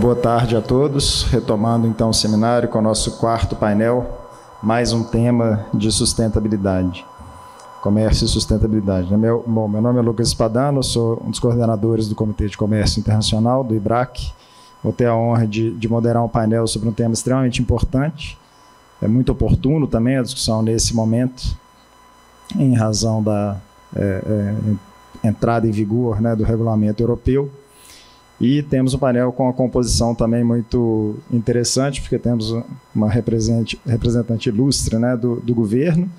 Boa tarde a todos. Retomando então o seminário com o nosso quarto painel, mais um tema de sustentabilidade, comércio e sustentabilidade. Meu nome é Lucas Spadano, sou um dos coordenadores do Comitê de Comércio Internacional, do IBRAC. Vou ter a honra de moderar um painel sobre um tema extremamente importante. É muito oportuno também a discussão nesse momento, em razão da entrada em vigor, né, do regulamento europeu. E temos um painel com uma composição também muito interessante, porque temos uma representante ilustre, né, do governo,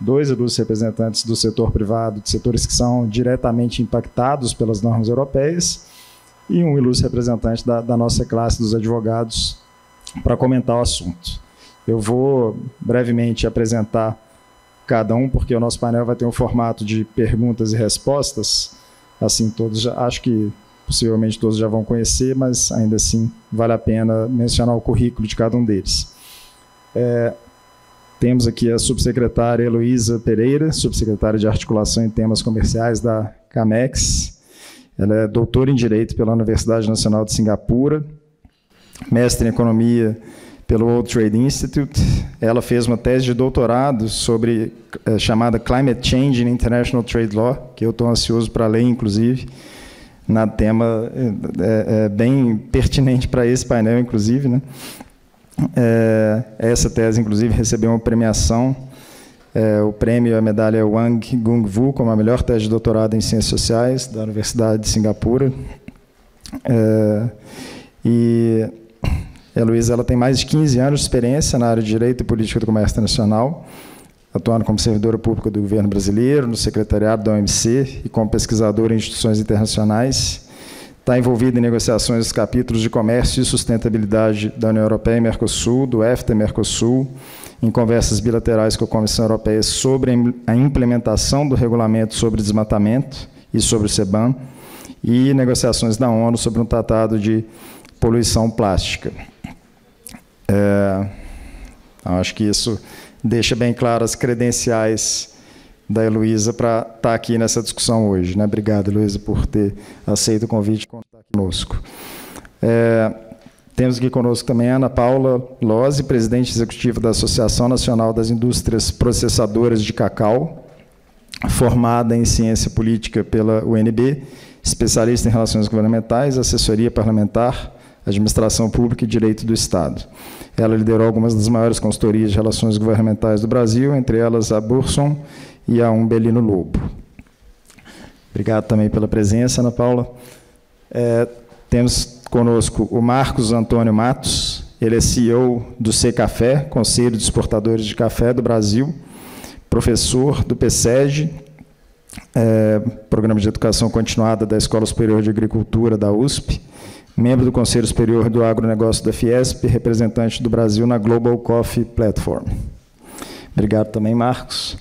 dois ilustres representantes do setor privado, de setores que são diretamente impactados pelas normas europeias, e um ilustre representante da nossa classe dos advogados para comentar o assunto. Eu vou brevemente apresentar cada um, porque o nosso painel vai ter um formato de perguntas e respostas, assim, todos acho que possivelmente todos já vão conhecer, mas ainda assim vale a pena mencionar o currículo de cada um deles. Temos aqui a subsecretária Heloísa Pereira, subsecretária de Articulação em Temas Comerciais da CAMEX. Ela é doutora em Direito pela Universidade Nacional de Singapura, mestre em Economia pelo World Trade Institute. Ela fez uma tese de doutorado sobre chamada Climate Change in International Trade Law, que eu estou ansioso para ler, inclusive. Na tema bem pertinente para esse painel, inclusive, né? Essa tese, inclusive, recebeu uma premiação, o prêmio, a medalha Wang Gungwu, como a melhor tese de doutorado em Ciências Sociais da Universidade de Singapura. E a Heloísa, ela tem mais de 15 anos de experiência na área de Direito e Política do Comércio Internacional, atuando como servidora pública do governo brasileiro, no secretariado da OMC e como pesquisadora em instituições internacionais. Está envolvida em negociações dos capítulos de comércio e sustentabilidade da União Europeia e Mercosul, do EFTA e Mercosul, em conversas bilaterais com a Comissão Europeia sobre a implementação do regulamento sobre desmatamento e sobre o CBAM, e negociações da ONU sobre um tratado de poluição plástica. Acho que isso deixa bem claras as credenciais da Heloísa para estar aqui nessa discussão hoje, né? Obrigado, Heloísa, por ter aceito o convite e contar conosco. Temos aqui conosco também a Ana Paula Lozzi, presidente executiva da Associação Nacional das Indústrias Processadoras de Cacau, formada em Ciência Política pela UNB, especialista em Relações Governamentais, Assessoria Parlamentar, Administração Pública e Direito do Estado. Ela liderou algumas das maiores consultorias de relações governamentais do Brasil, entre elas a Burson e a Umbelino Lobo. Obrigado também pela presença, Ana Paula. Temos conosco o Marcos Antônio Matos, ele é CEO do Secafé, Conselho de Exportadores de Café do Brasil, professor do PSEG, Programa de Educação Continuada da Escola Superior de Agricultura da USP, membro do Conselho Superior do Agronegócio da Fiesp, representante do Brasil na Global Coffee Platform. Obrigado também, Marcos.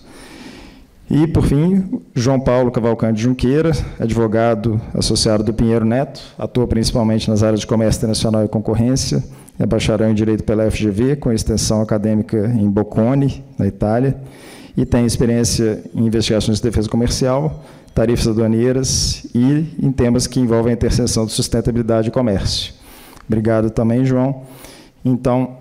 E, por fim, João Paulo Cavalcante Junqueira, advogado associado do Pinheiro Neto, atua principalmente nas áreas de comércio internacional e concorrência, é bacharel em Direito pela FGV, com extensão acadêmica em Bocconi, na Itália, e tem experiência em investigações de defesa comercial, tarifas aduaneiras e em temas que envolvem a interseção de sustentabilidade e comércio. Obrigado também, João. Então,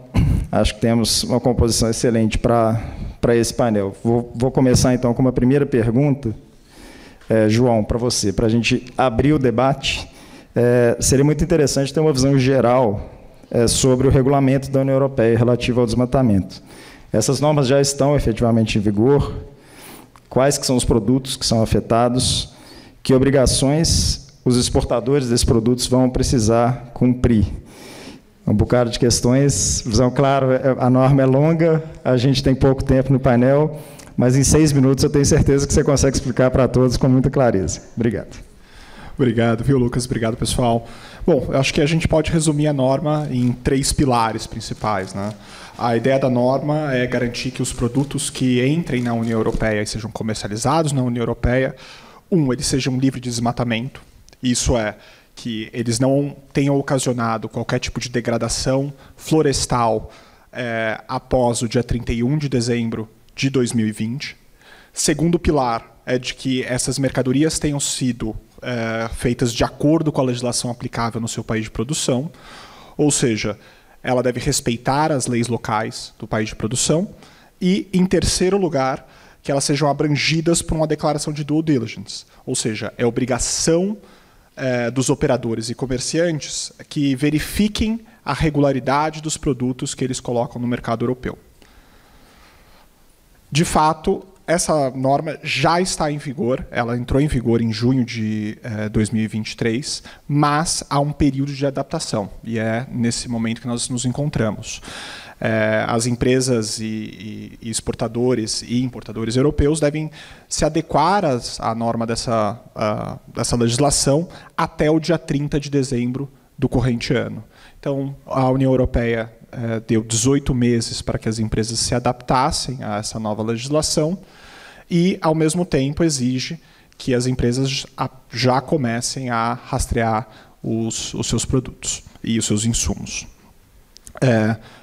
acho que temos uma composição excelente para esse painel. Vou começar, então, com uma primeira pergunta, João, para você, para a gente abrir o debate. Seria muito interessante ter uma visão geral sobre o regulamento da União Europeia relativo ao desmatamento. Essas normas já estão efetivamente em vigor? Quais que são os produtos que são afetados? Que obrigações os exportadores desses produtos vão precisar cumprir? Um bocado de questões, visão clara, a norma é longa, a gente tem pouco tempo no painel, mas em 6 minutos eu tenho certeza que você consegue explicar para todos com muita clareza. Obrigado. Obrigado, viu, Lucas? Obrigado, pessoal. Bom, eu acho que a gente pode resumir a norma em 3 pilares principais, né? A ideia da norma é garantir que os produtos que entrem na União Europeia e sejam comercializados na União Europeia, eles sejam livres de desmatamento. Isso é, que eles não tenham ocasionado qualquer tipo de degradação florestal após o dia 31 de dezembro de 2020. Segundo pilar é de que essas mercadorias tenham sido feitas de acordo com a legislação aplicável no seu país de produção. Ou seja, ela deve respeitar as leis locais do país de produção e, em terceiro lugar, que elas sejam abrangidas por uma declaração de due diligence. Ou seja, é obrigação dos operadores e comerciantes que verifiquem a regularidade dos produtos que eles colocam no mercado europeu. De fato, essa norma já está em vigor, ela entrou em vigor em junho de 2023, mas há um período de adaptação, e é nesse momento que nós nos encontramos. As empresas e exportadores e importadores europeus devem se adequar à norma dessa legislação até o dia 30 de dezembro do corrente ano. Então, a União Europeia deu 18 meses para que as empresas se adaptassem a essa nova legislação e, ao mesmo tempo, exige que as empresas já comecem a rastrear os seus produtos e os seus insumos.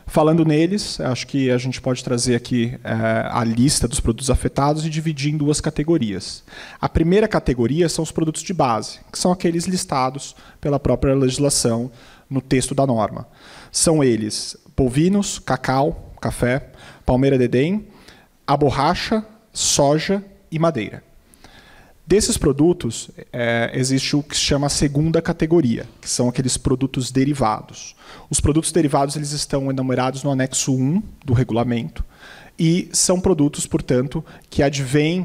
Falando neles, acho que a gente pode trazer aqui a lista dos produtos afetados e dividir em duas categorias. A primeira categoria são os produtos de base, que são aqueles listados pela própria legislação no texto da norma. São eles bovinos, cacau, café, palmeira de Edém, a borracha, soja e madeira. Desses produtos, existe o que se chama a segunda categoria, que são aqueles produtos derivados. Os produtos derivados eles estão enumerados no anexo 1 do regulamento e são produtos, portanto, que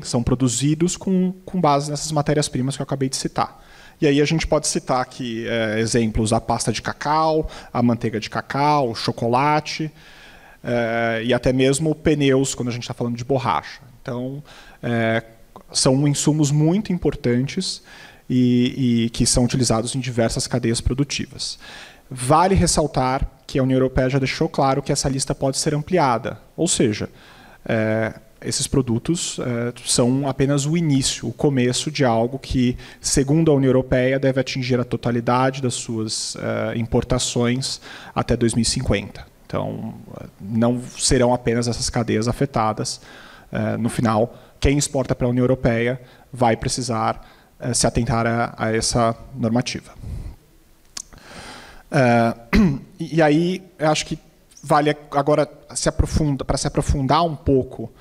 são produzidos com base nessas matérias-primas que eu acabei de citar. E aí a gente pode citar aqui exemplos: a pasta de cacau, a manteiga de cacau, o chocolate e até mesmo pneus, quando a gente está falando de borracha. Então, são insumos muito importantes e que são utilizados em diversas cadeias produtivas. Vale ressaltar que a União Europeia já deixou claro que essa lista pode ser ampliada, ou seja, esses produtos são apenas o início, o começo de algo que, segundo a União Europeia, deve atingir a totalidade das suas importações até 2050. Então, não serão apenas essas cadeias afetadas. No final, quem exporta para a União Europeia vai precisar se atentar a essa normativa. E aí, eu acho que vale agora para se aprofundar um pouco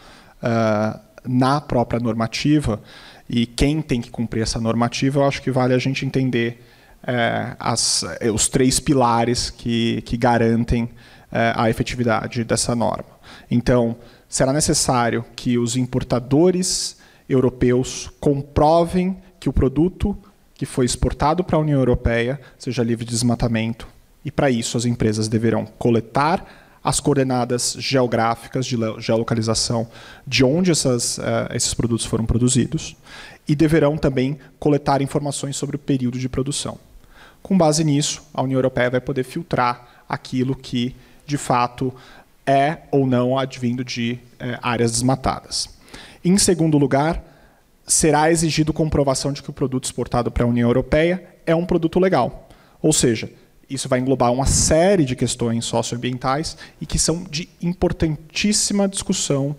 na própria normativa e quem tem que cumprir essa normativa, eu acho que vale a gente entender os três pilares que garantem a efetividade dessa norma. Então, será necessário que os importadores europeus comprovem que o produto que foi exportado para a União Europeia seja livre de desmatamento. E, para isso, as empresas deverão coletar as coordenadas geográficas de geolocalização de onde esses produtos foram produzidos e deverão também coletar informações sobre o período de produção. Com base nisso, a União Europeia vai poder filtrar aquilo que, de fato, é ou não advindo de áreas desmatadas. Em segundo lugar, será exigido comprovação de que o produto exportado para a União Europeia é um produto legal. Ou seja, isso vai englobar uma série de questões socioambientais e que são de importantíssima discussão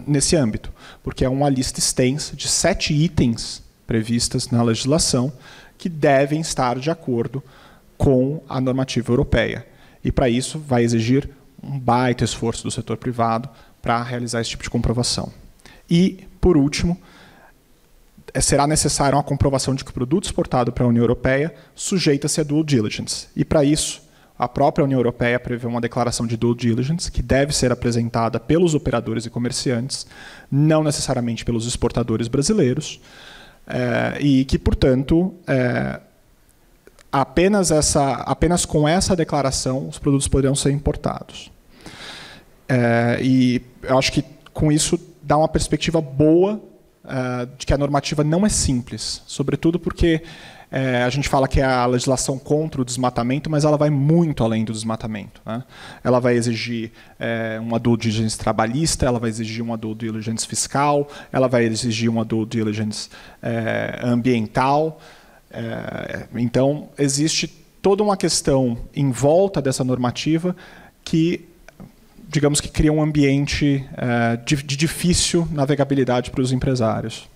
nesse âmbito, porque é uma lista extensa de 7 itens previstas na legislação que devem estar de acordo com a normativa europeia. E, para isso, vai exigir um baita esforço do setor privado para realizar esse tipo de comprovação. E, por último, será necessária uma comprovação de que o produto exportado para a União Europeia sujeita-se a due diligence. E, para isso, a própria União Europeia prevê uma declaração de due diligence que deve ser apresentada pelos operadores e comerciantes, não necessariamente pelos exportadores brasileiros, e que, portanto, apenas com essa declaração os produtos poderão ser importados. E eu acho que, com isso, dá uma perspectiva boa de que a normativa não é simples, sobretudo porque a gente fala que é a legislação contra o desmatamento, mas ela vai muito além do desmatamento, né? Ela vai exigir uma due diligence trabalhista, ela vai exigir uma due diligence fiscal, ela vai exigir uma due diligence ambiental. Então, existe toda uma questão em volta dessa normativa que, digamos que, cria um ambiente de difícil navegabilidade para os empresários.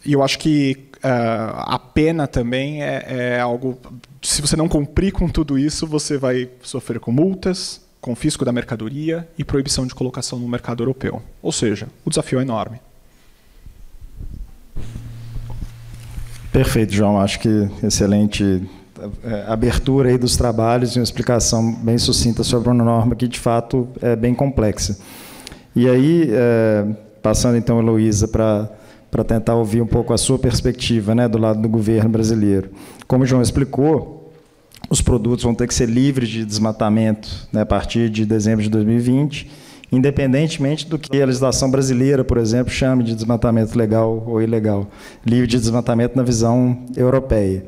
E eu acho que a pena também é algo... Se você não cumprir com tudo isso, você vai sofrer com multas, confisco da mercadoria e proibição de colocação no mercado europeu. Ou seja, o desafio é enorme. Perfeito, João. Acho que excelente abertura aí dos trabalhos e uma explicação bem sucinta sobre uma norma que, de fato, é bem complexa. E aí, passando então, Heloísa, para tentar ouvir um pouco a sua perspectiva, né, do lado do governo brasileiro. Como o João explicou, os produtos vão ter que ser livres de desmatamento, né, a partir de dezembro de 2020, independentemente do que a legislação brasileira, por exemplo, chame de desmatamento legal ou ilegal. Livre de desmatamento na visão europeia.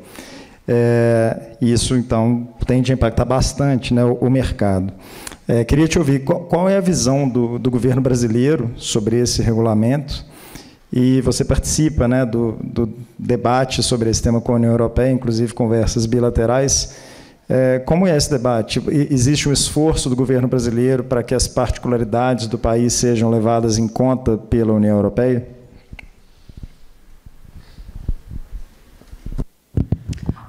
Isso, então, tende a impactar bastante, né, o mercado. Queria te ouvir, qual é a visão do governo brasileiro sobre esse regulamento? E você participa, né, do debate sobre esse tema com a União Europeia, inclusive conversas bilaterais. Como é esse debate? Existe um esforço do governo brasileiro para que as particularidades do país sejam levadas em conta pela União Europeia?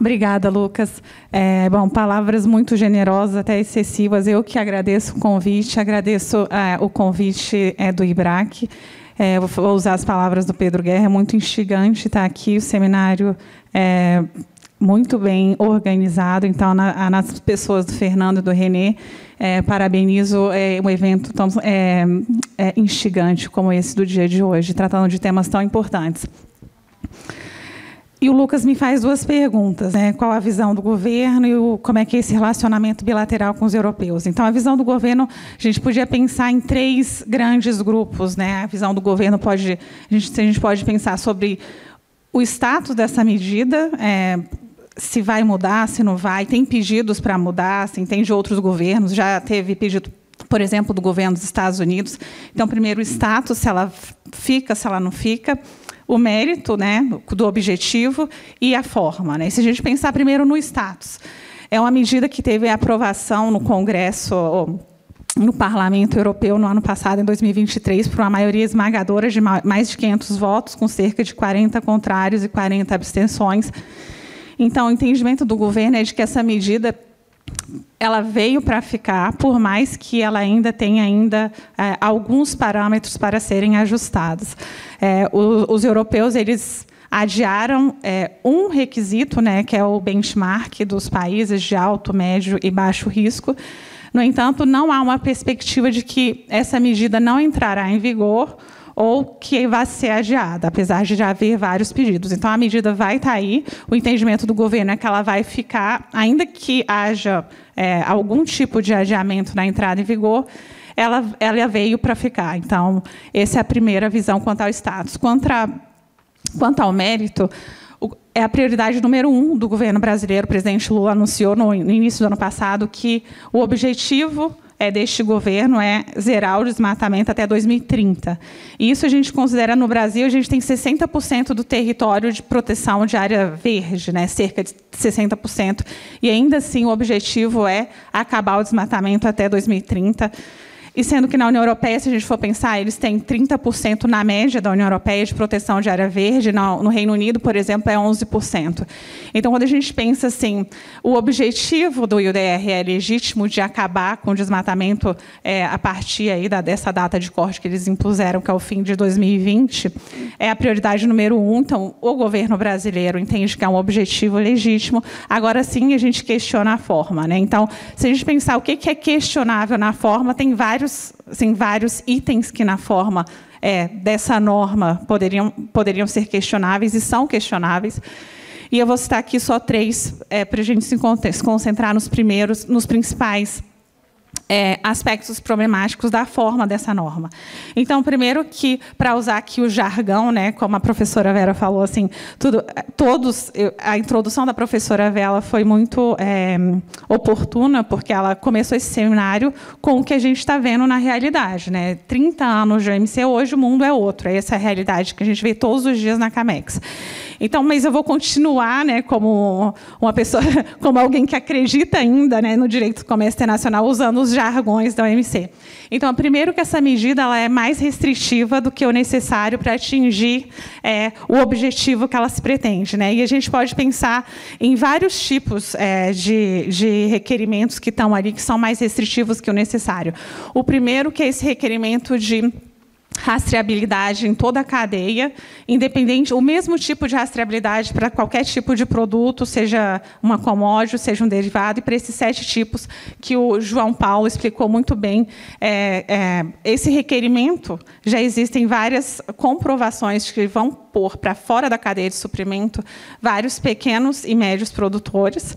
Obrigada, Lucas. Bom, palavras muito generosas, até excessivas. Eu que agradeço o convite, o convite do IBRAC. Vou usar as palavras do Pedro Guerra, é muito instigante estar aqui, o seminário é muito bem organizado, então, nas pessoas do Fernando e do Renê, parabenizo um evento tão instigante como esse do dia de hoje, tratando de temas tão importantes. E o Lucas me faz duas perguntas, né? Qual a visão do governo e como é que é esse relacionamento bilateral com os europeus. Então, a visão do governo, a gente podia pensar em três grandes grupos, né? A visão do governo a gente pode pensar sobre o status dessa medida, se vai mudar, se não vai, tem pedidos para mudar, assim, tem de outros governos, já teve pedido, por exemplo, do governo dos Estados Unidos. Então, primeiro, o status, se ela fica, se ela não fica, o mérito, né, do objetivo e a forma, né? Se a gente pensar primeiro no status, é uma medida que teve aprovação no Congresso, no Parlamento Europeu, no ano passado, em 2023, por uma maioria esmagadora de mais de 500 votos, com cerca de 40 contrários e 40 abstenções. Então, o entendimento do governo é de que essa medida ela veio para ficar, por mais que ela ainda tenha alguns parâmetros para serem ajustados. Os europeus eles adiaram um requisito, né, que é o benchmark dos países de alto, médio e baixo risco. No entanto, não há uma perspectiva de que essa medida não entrará em vigor ou que vai ser adiada, apesar de já haver vários pedidos. Então, a medida vai estar aí, o entendimento do governo é que ela vai ficar, ainda que haja algum tipo de adiamento na entrada em vigor, ela veio para ficar. Então, essa é a primeira visão quanto ao status. Quanto ao mérito, é a prioridade número 1 do governo brasileiro. O presidente Lula anunciou no início do ano passado que o objetivo deste governo é zerar o desmatamento até 2030. E isso a gente considera, no Brasil, a gente tem 60% do território de proteção de área verde, né, cerca de 60%. E, ainda assim, o objetivo é acabar o desmatamento até 2030. E sendo que na União Europeia, se a gente for pensar, eles têm 30% na média da União Europeia de proteção de área verde, no Reino Unido, por exemplo, é 11%. Então, quando a gente pensa assim, o objetivo do IUDR é legítimo de acabar com o desmatamento a partir aí dessa data de corte que eles impuseram, que é o fim de 2020, é a prioridade número 1. Então, o governo brasileiro entende que é um objetivo legítimo. Agora sim, a gente questiona a forma, né? Então, se a gente pensar o que é questionável na forma, tem vários itens que, na forma dessa norma, poderiam ser questionáveis e são questionáveis. E eu vou citar aqui só 3, para a gente se concentrar nos principais aspectos problemáticos da forma dessa norma. Então, primeiro que, para usar aqui o jargão, né, como a professora Vera falou, assim, a introdução da professora Vera foi muito oportuna, porque ela começou esse seminário com o que a gente está vendo na realidade, né? 30 anos de OMC, hoje o mundo é outro. Essa é a realidade que a gente vê todos os dias na Camex. Então, mas eu vou continuar, né, como uma pessoa, como alguém que acredita ainda, né, no direito do comércio internacional, usando os jargões da OMC. Então, primeiro que essa medida ela é mais restritiva do que o necessário para atingir o objetivo que ela se pretende, né? E a gente pode pensar em vários tipos de requerimentos que estão ali, que são mais restritivos que o necessário. O primeiro que é esse requerimento de rastreabilidade em toda a cadeia, independente, o mesmo tipo de rastreabilidade para qualquer tipo de produto, seja uma commodity, seja um derivado, e para esses 7 tipos que o João Paulo explicou muito bem. Esse requerimento, já existem várias comprovações que vão pôr para fora da cadeia de suprimento vários pequenos e médios produtores,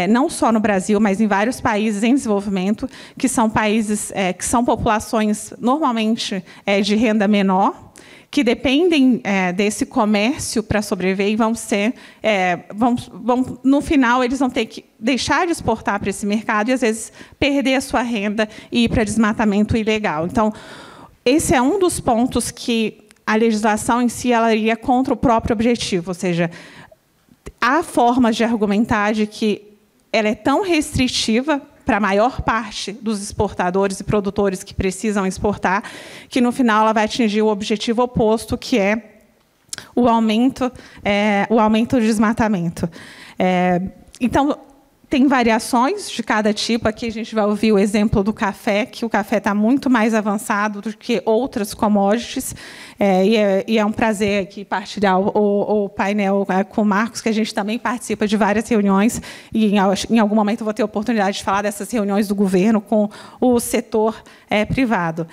não só no Brasil, mas em vários países em desenvolvimento, que são países que são populações normalmente de renda menor, que dependem desse comércio para sobreviver e vão ser, no final, eles vão ter que deixar de exportar para esse mercado e, às vezes, perder a sua renda e ir para desmatamento ilegal. Então, esse é um dos pontos que a legislação em si ela iria contra o próprio objetivo, ou seja, há formas de argumentar de que ela é tão restritiva para a maior parte dos exportadores e produtores que precisam exportar, que, no final, ela vai atingir o objetivo oposto, que é o aumento do desmatamento. Então, tem variações de cada tipo. Aqui a gente vai ouvir o exemplo do café, que o café está muito mais avançado do que outras commodities. E é um prazer aqui partilhar o painel com o Marcos, que a gente também participa de várias reuniões, e em algum momento eu vou ter a oportunidade de falar dessas reuniões do governo com o setor privado.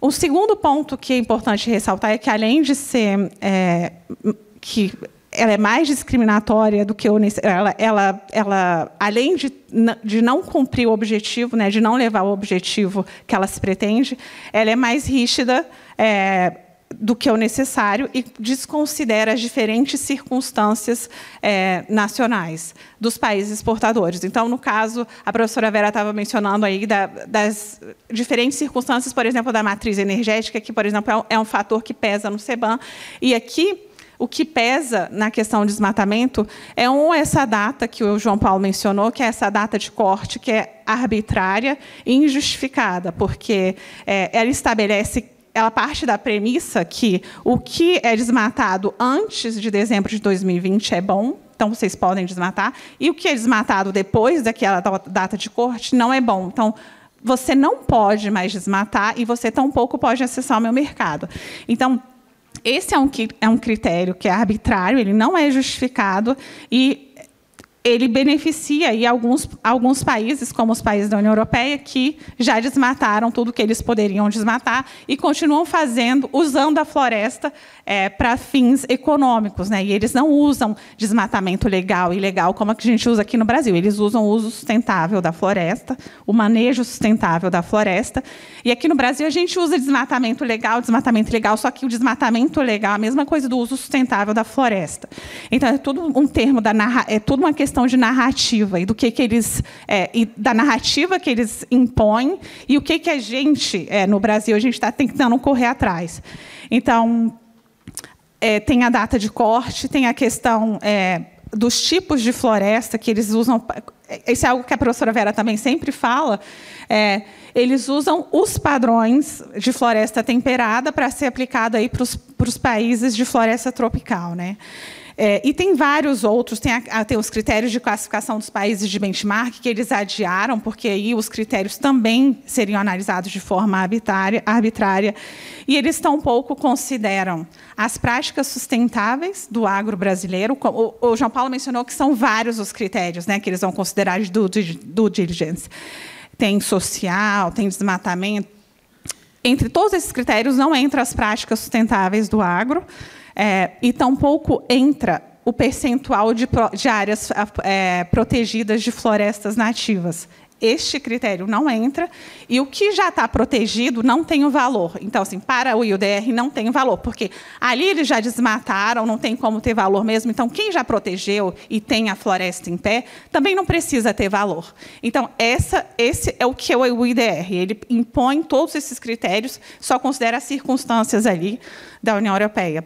O segundo ponto que é importante ressaltar é que, além de ser ela é mais discriminatória do que ela além de não cumprir o objetivo, né, de não levar o objetivo que ela se pretende, ela é mais rígida do que o necessário e desconsidera as diferentes circunstâncias nacionais dos países exportadores. Então, no caso, a professora Vera estava mencionando aí das diferentes circunstâncias, por exemplo, da matriz energética, que, por exemplo, é um fator que pesa no CBAM, e aqui o que pesa na questão do desmatamento é essa data que o João Paulo mencionou, que é essa data de corte, que é arbitrária e injustificada, porque ela parte da premissa que o que é desmatado antes de dezembro de 2020 é bom, então vocês podem desmatar, e o que é desmatado depois daquela data de corte não é bom. Então, você não pode mais desmatar e você tampouco pode acessar o meu mercado. Então, esse é um critério que é arbitrário, ele não é justificado e ele beneficia aí alguns países, como os países da União Europeia, que já desmataram tudo que eles poderiam desmatar e continuam usando a floresta para fins econômicos, né? E eles não usam desmatamento legal e ilegal como a que a gente usa aqui no Brasil. Eles usam o uso sustentável da floresta, o manejo sustentável da floresta. E aqui no Brasil a gente usa desmatamento legal, só que o desmatamento legal é a mesma coisa do uso sustentável da floresta. Então, é tudo um termo é tudo uma questão de narrativa e do que eles e da narrativa que eles impõem e o que a gente no Brasil a gente está tentando correr atrás. Então, tem a data de corte, tem a questão dos tipos de floresta que eles usam. Isso é algo que a professora Vera também sempre fala. Eles usam os padrões de floresta temperada para ser aplicado aí para os países de floresta tropical, né? E tem vários outros, tem os critérios de classificação dos países de benchmark, que eles adiaram, porque aí os critérios também seriam analisados de forma arbitrária, e eles tampouco consideram as práticas sustentáveis do agro brasileiro. O João Paulo mencionou que são vários os critérios, né, que eles vão considerar de due diligence. Tem social, tem desmatamento. Entre todos esses critérios não entram as práticas sustentáveis do agro, e tampouco entra o percentual de áreas protegidas de florestas nativas. Este critério não entra, e o que já está protegido não tem o valor. Então, assim, para o IUDR não tem valor, porque ali eles já desmataram, não tem como ter valor mesmo. Então, quem já protegeu e tem a floresta em pé, também não precisa ter valor. Então, esse é o que é o IUDR. Ele impõe todos esses critérios, só considera as circunstâncias ali da União Europeia.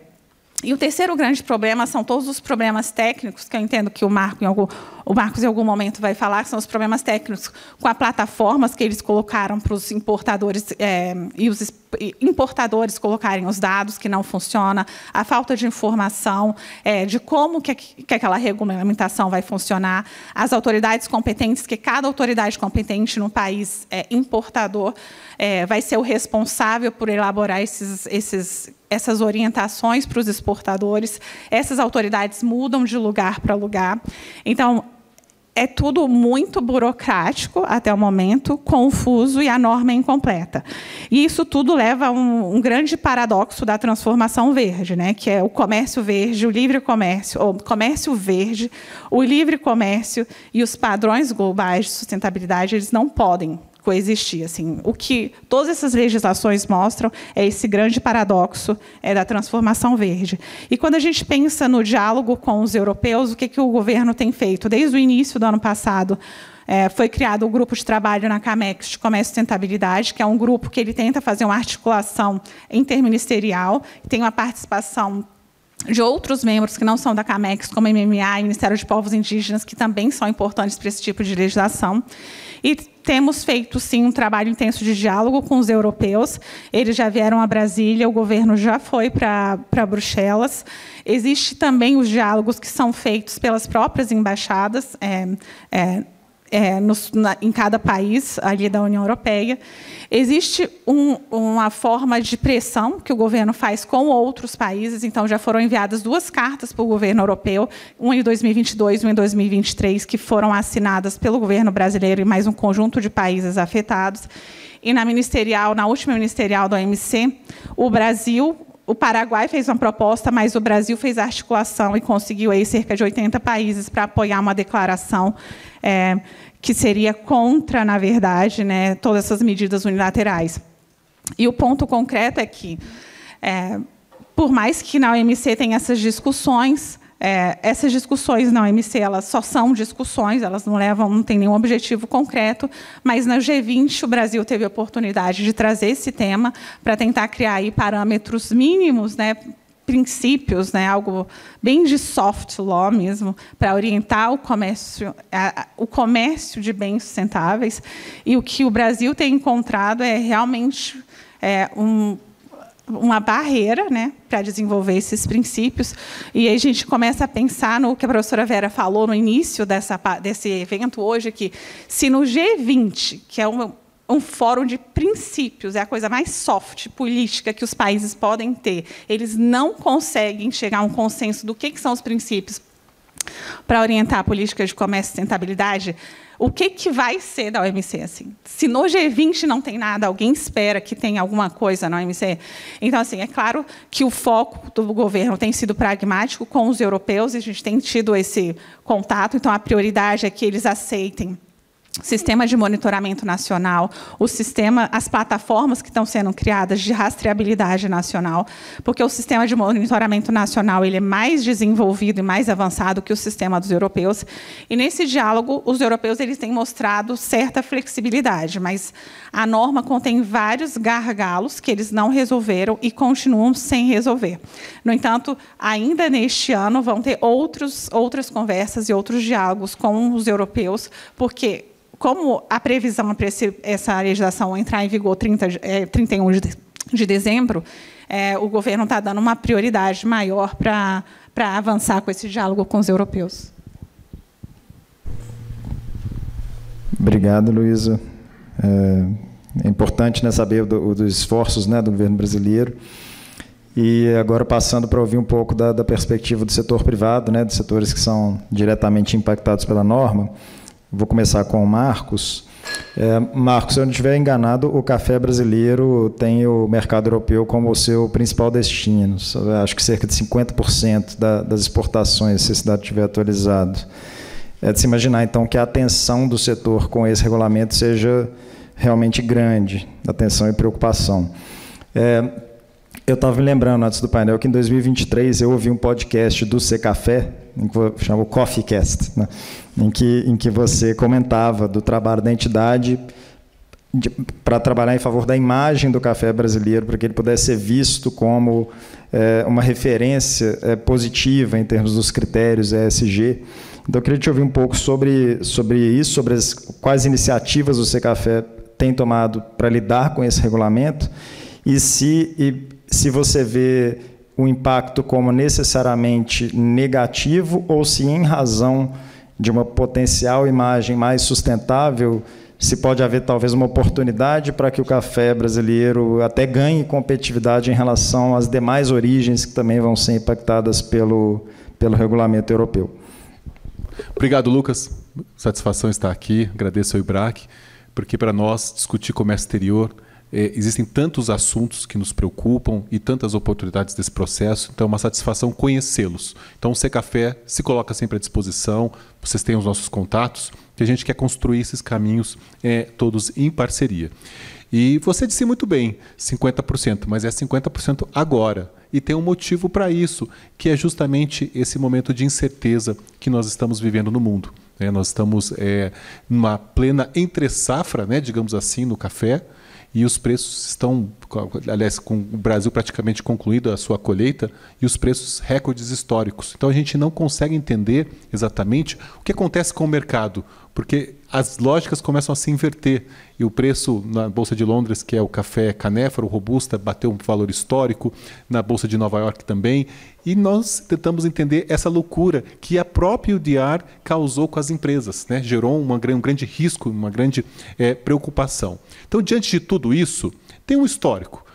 E o terceiro grande problema são todos os problemas técnicos, que eu entendo que o Marcos em algum momento vai falar, que são os problemas técnicos com as plataformas que eles colocaram para os importadores e os importadores colocarem os dados que não funciona, a falta de informação de como que aquela regulamentação vai funcionar, as autoridades competentes, que cada autoridade competente no país importador vai ser o responsável por elaborar essas orientações para os exportadores. Essas autoridades mudam de lugar para lugar. Então, é tudo muito burocrático até o momento, confuso e a norma é incompleta. E isso tudo leva a um grande paradoxo da transformação verde, né? Que é o comércio verde, o livre comércio, ou comércio verde, o livre comércio e os padrões globais de sustentabilidade, eles não podem coexistir. Assim, o que todas essas legislações mostram é esse grande paradoxo da transformação verde. E quando a gente pensa no diálogo com os europeus, o que o governo tem feito? Desde o início do ano passado, foi criado um grupo de trabalho na CAMEX de Comércio e Sustentabilidade, que é um grupo que ele tenta fazer uma articulação interministerial, tem uma participação de outros membros que não são da CAMEX, como a MMA e o Ministério de Povos Indígenas, que também são importantes para esse tipo de legislação. E temos feito, sim, um trabalho intenso de diálogo com os europeus. Eles já vieram a Brasília, o governo já foi para Bruxelas. Existem também os diálogos que são feitos pelas próprias embaixadas em cada país ali da União Europeia. Existe uma forma de pressão que o governo faz com outros países. Então, já foram enviadas 2 cartas para o governo europeu, uma em 2022 e uma em 2023, que foram assinadas pelo governo brasileiro e mais um conjunto de países afetados. E na última ministerial da OMC, o Paraguai fez uma proposta, mas o Brasil fez a articulação e conseguiu aí cerca de 80 países para apoiar uma declaração que seria contra, na verdade, né, todas essas medidas unilaterais. E o ponto concreto é que, por mais que na OMC tenha essas discussões na OMC elas só são discussões, elas não têm nenhum objetivo concreto, mas na G20 o Brasil teve a oportunidade de trazer esse tema para tentar criar aí parâmetros mínimos, né, princípios, né, algo bem de soft law mesmo, para orientar o comércio de bens sustentáveis. E o que o Brasil tem encontrado é realmente uma barreira, né, para desenvolver esses princípios. E aí a gente começa a pensar no que a professora Vera falou no início desse evento hoje, que se no G20, que é um fórum de princípios, é a coisa mais soft, política, que os países podem ter, eles não conseguem chegar a um consenso do que são os princípios para orientar a política de comércio e sustentabilidade, o que vai ser da OMC? Assim? Se no G20 não tem nada, alguém espera que tenha alguma coisa na OMC? Então, assim, é claro que o foco do governo tem sido pragmático com os europeus, e a gente tem tido esse contato, então a prioridade é que eles aceitem sistema de monitoramento nacional, as plataformas que estão sendo criadas de rastreabilidade nacional, porque o sistema de monitoramento nacional ele é mais desenvolvido e mais avançado que o sistema dos europeus. E nesse diálogo, os europeus eles têm mostrado certa flexibilidade, mas a norma contém vários gargalos que eles não resolveram e continuam sem resolver. No entanto, ainda neste ano vão ter outras conversas e outros diálogos com os europeus, porque como a previsão para essa legislação entrar em vigor 31 de dezembro, o governo está dando uma prioridade maior para avançar com esse diálogo com os europeus. Obrigado, Luísa. É importante, né, saber dos esforços, né, do governo brasileiro. E agora passando para ouvir um pouco da perspectiva do setor privado, né, dos setores que são diretamente impactados pela norma. Vou começar com o Marcos. Marcos, se eu não estiver enganado, o café brasileiro tem o mercado europeu como o seu principal destino. Acho que cerca de 50% das exportações, se esse dado estiver atualizado. É de se imaginar, então, que a atenção do setor com esse regulamento seja realmente grande, atenção e preocupação. Eu estava me lembrando, antes do painel, que em 2023 eu ouvi um podcast do Secafé, que chama o CoffeeCast, né, em que você comentava do trabalho da entidade para trabalhar em favor da imagem do café brasileiro, para que ele pudesse ser visto como uma referência positiva em termos dos critérios ESG. Então, eu queria te ouvir um pouco sobre isso, sobre quais iniciativas o Secafé tem tomado para lidar com esse regulamento e se você vê o impacto como necessariamente negativo ou se, em razão de uma potencial imagem mais sustentável, se pode haver talvez uma oportunidade para que o café brasileiro até ganhe competitividade em relação às demais origens que também vão ser impactadas pelo regulamento europeu. Obrigado, Lucas. Satisfação estar aqui. Agradeço ao IBRAC, porque para nós discutir comércio exterior existem tantos assuntos que nos preocupam e tantas oportunidades desse processo, então é uma satisfação conhecê-los. Então o Secafé se coloca sempre à disposição, vocês têm os nossos contatos, que a gente quer construir esses caminhos todos em parceria. E você disse muito bem, 50%, mas é 50% agora. E tem um motivo para isso, que é justamente esse momento de incerteza que nós estamos vivendo no mundo. Nós estamos numa plena entre-safra, digamos assim, no café, e os preços estão, aliás, com o Brasil praticamente concluído a sua colheita, e os preços recordes históricos. Então a gente não consegue entender exatamente o que acontece com o mercado, porque as lógicas começam a se inverter. E o preço na Bolsa de Londres, que é o café canéfaro, robusta, bateu um valor histórico, na Bolsa de Nova York também. E nós tentamos entender essa loucura que a própria UDR causou com as empresas, gerou um grande risco, uma grande preocupação. Então, diante de tudo isso, tem um histórico.